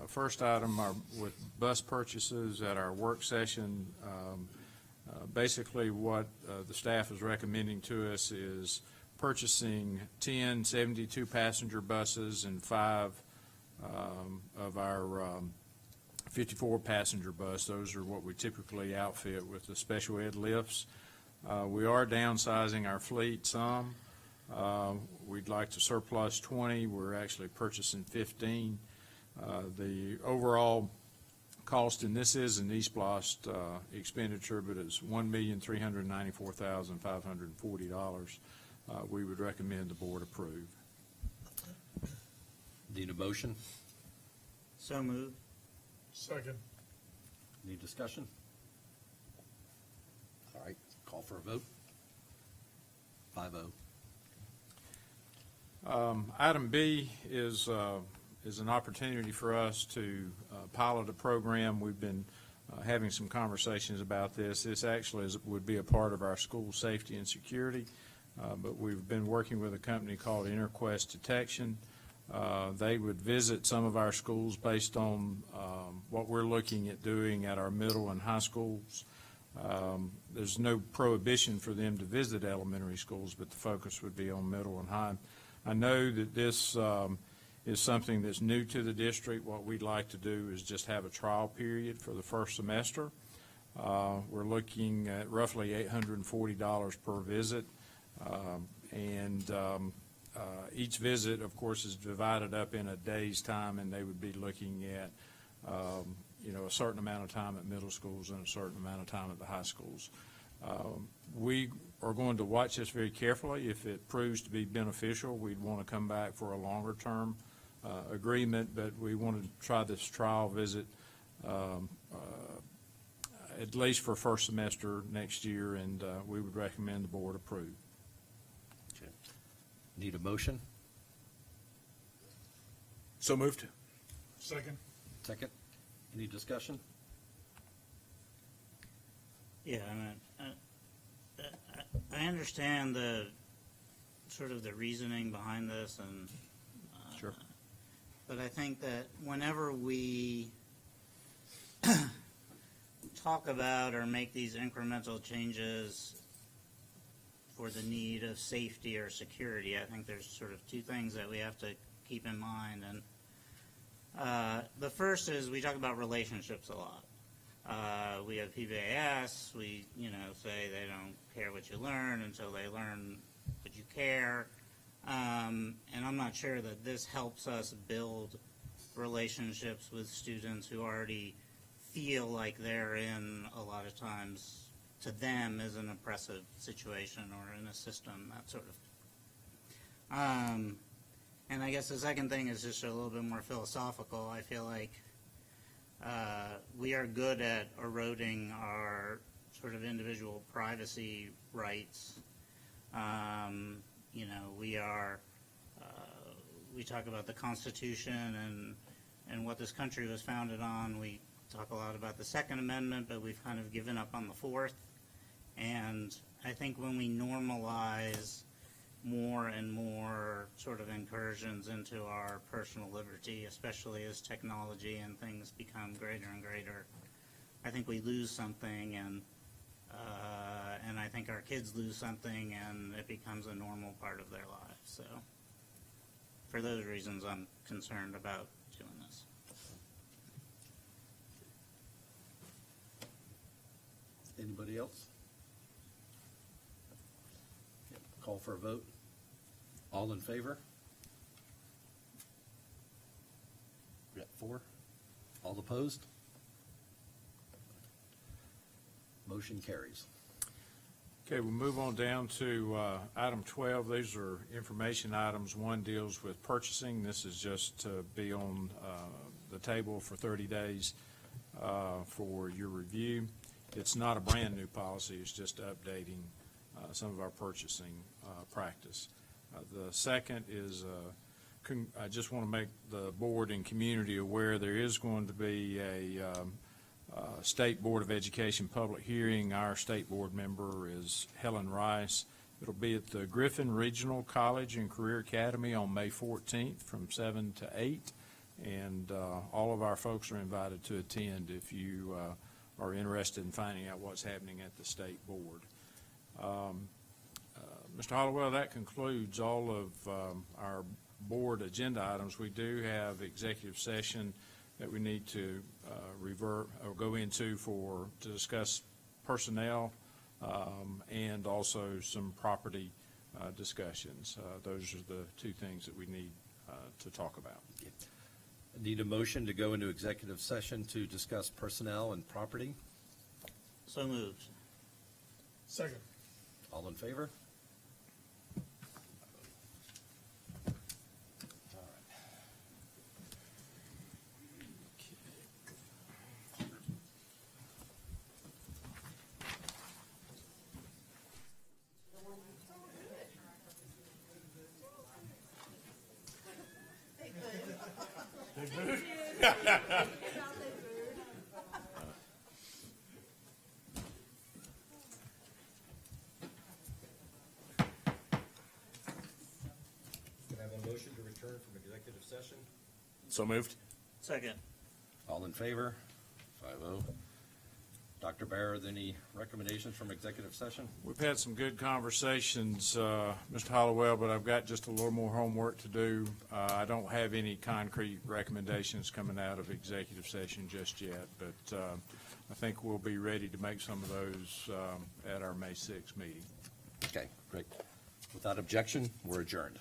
first item with bus purchases at our work session. Basically, what the staff is recommending to us is purchasing 10 72-passenger buses and 5 of our 54-passenger bus. Those are what we typically outfit with the special ed lifts. We are downsizing our fleet some. We'd like to surplus 20. We're actually purchasing 15. The overall cost, and this is an eSPLOST expenditure, but it's $1,394,540. we would recommend the board approve. Need a motion? So moved. Second. Any discussion? All right, call for a vote. 5-0. Item B is an opportunity for us to pilot a program. We've been having some conversations about this. This actually would be a part of our school safety and security, but we've been working with a company called InterQuest Detection. They would visit some of our schools based on what we're looking at doing at our middle and high schools. There's no prohibition for them to visit elementary schools, but the focus would be on middle and high. I know that this is something that's new to the district. What we'd like to do is just have a trial period for the first semester. We're looking at roughly $840 per visit, and each visit, of course, is divided up in a day's time, and they would be looking at a certain amount of time at middle schools and a certain amount of time at the high schools. We are going to watch this very carefully. If it proves to be beneficial, we'd want to come back for a longer-term agreement, but we want to try this trial visit at least for first semester next year, and we would recommend the board approve. Okay. Need a motion? So moved. Second. Second. Any discussion? Yeah, I understand the sort of the reasoning behind this, and Sure. but I think that whenever we talk about or make these incremental changes for the need of safety or security, I think there's sort of two things that we have to keep in mind. And the first is we talk about relationships a lot. We have PBAS, we say they don't care what you learn until they learn what you care. And I'm not sure that this helps us build relationships with students who already feel like they're in, a lot of times, to them is an oppressive situation or in a system, that sort of. And I guess the second thing is just a little bit more philosophical. I feel like we are good at eroding our sort of individual privacy rights. We talk about the Constitution and what this country was founded on. We talk a lot about the Second Amendment, but we've kind of given up on the Fourth. And I think when we normalize more and more sort of incursions into our personal liberty, especially as technology and things become greater and greater, I think we lose something, and I think our kids lose something, and it becomes a normal part of their lives. So for those reasons, I'm concerned about doing this. Anybody else? Call for a vote. All in favor? We got 4. All opposed? Motion carries. Okay, we'll move on down to item 12. These are information items. One deals with purchasing. This is just to be on the table for 30 days for your review. It's not a brand-new policy. It's just updating some of our purchasing practice. The second is I just want to make the board and community aware there is going to be a State Board of Education public hearing. Our state board member is Helen Rice. It'll be at the Griffin Regional College and Career Academy on May 14th from 7 to 8. And all of our folks are invited to attend if you are interested in finding out what's happening at the state board. Mr. Hollowell, that concludes all of our board agenda items. We do have executive session that we need to revert or go into to discuss personnel and also some property discussions. Those are the two things that we need to talk about. Need a motion to go into executive session to discuss personnel and property. So moved. Second. All in favor? return from executive session. So moved. Second. All in favor? 5-0. Dr. Bear, are there any recommendations from executive session? We've had some good conversations, Mr. Hollowell, but I've got just a little more homework to do. I don't have any concrete recommendations coming out of executive session just yet, but I think we'll be ready to make some of those at our May 6th meeting. Okay, great. Without objection, we're adjourned.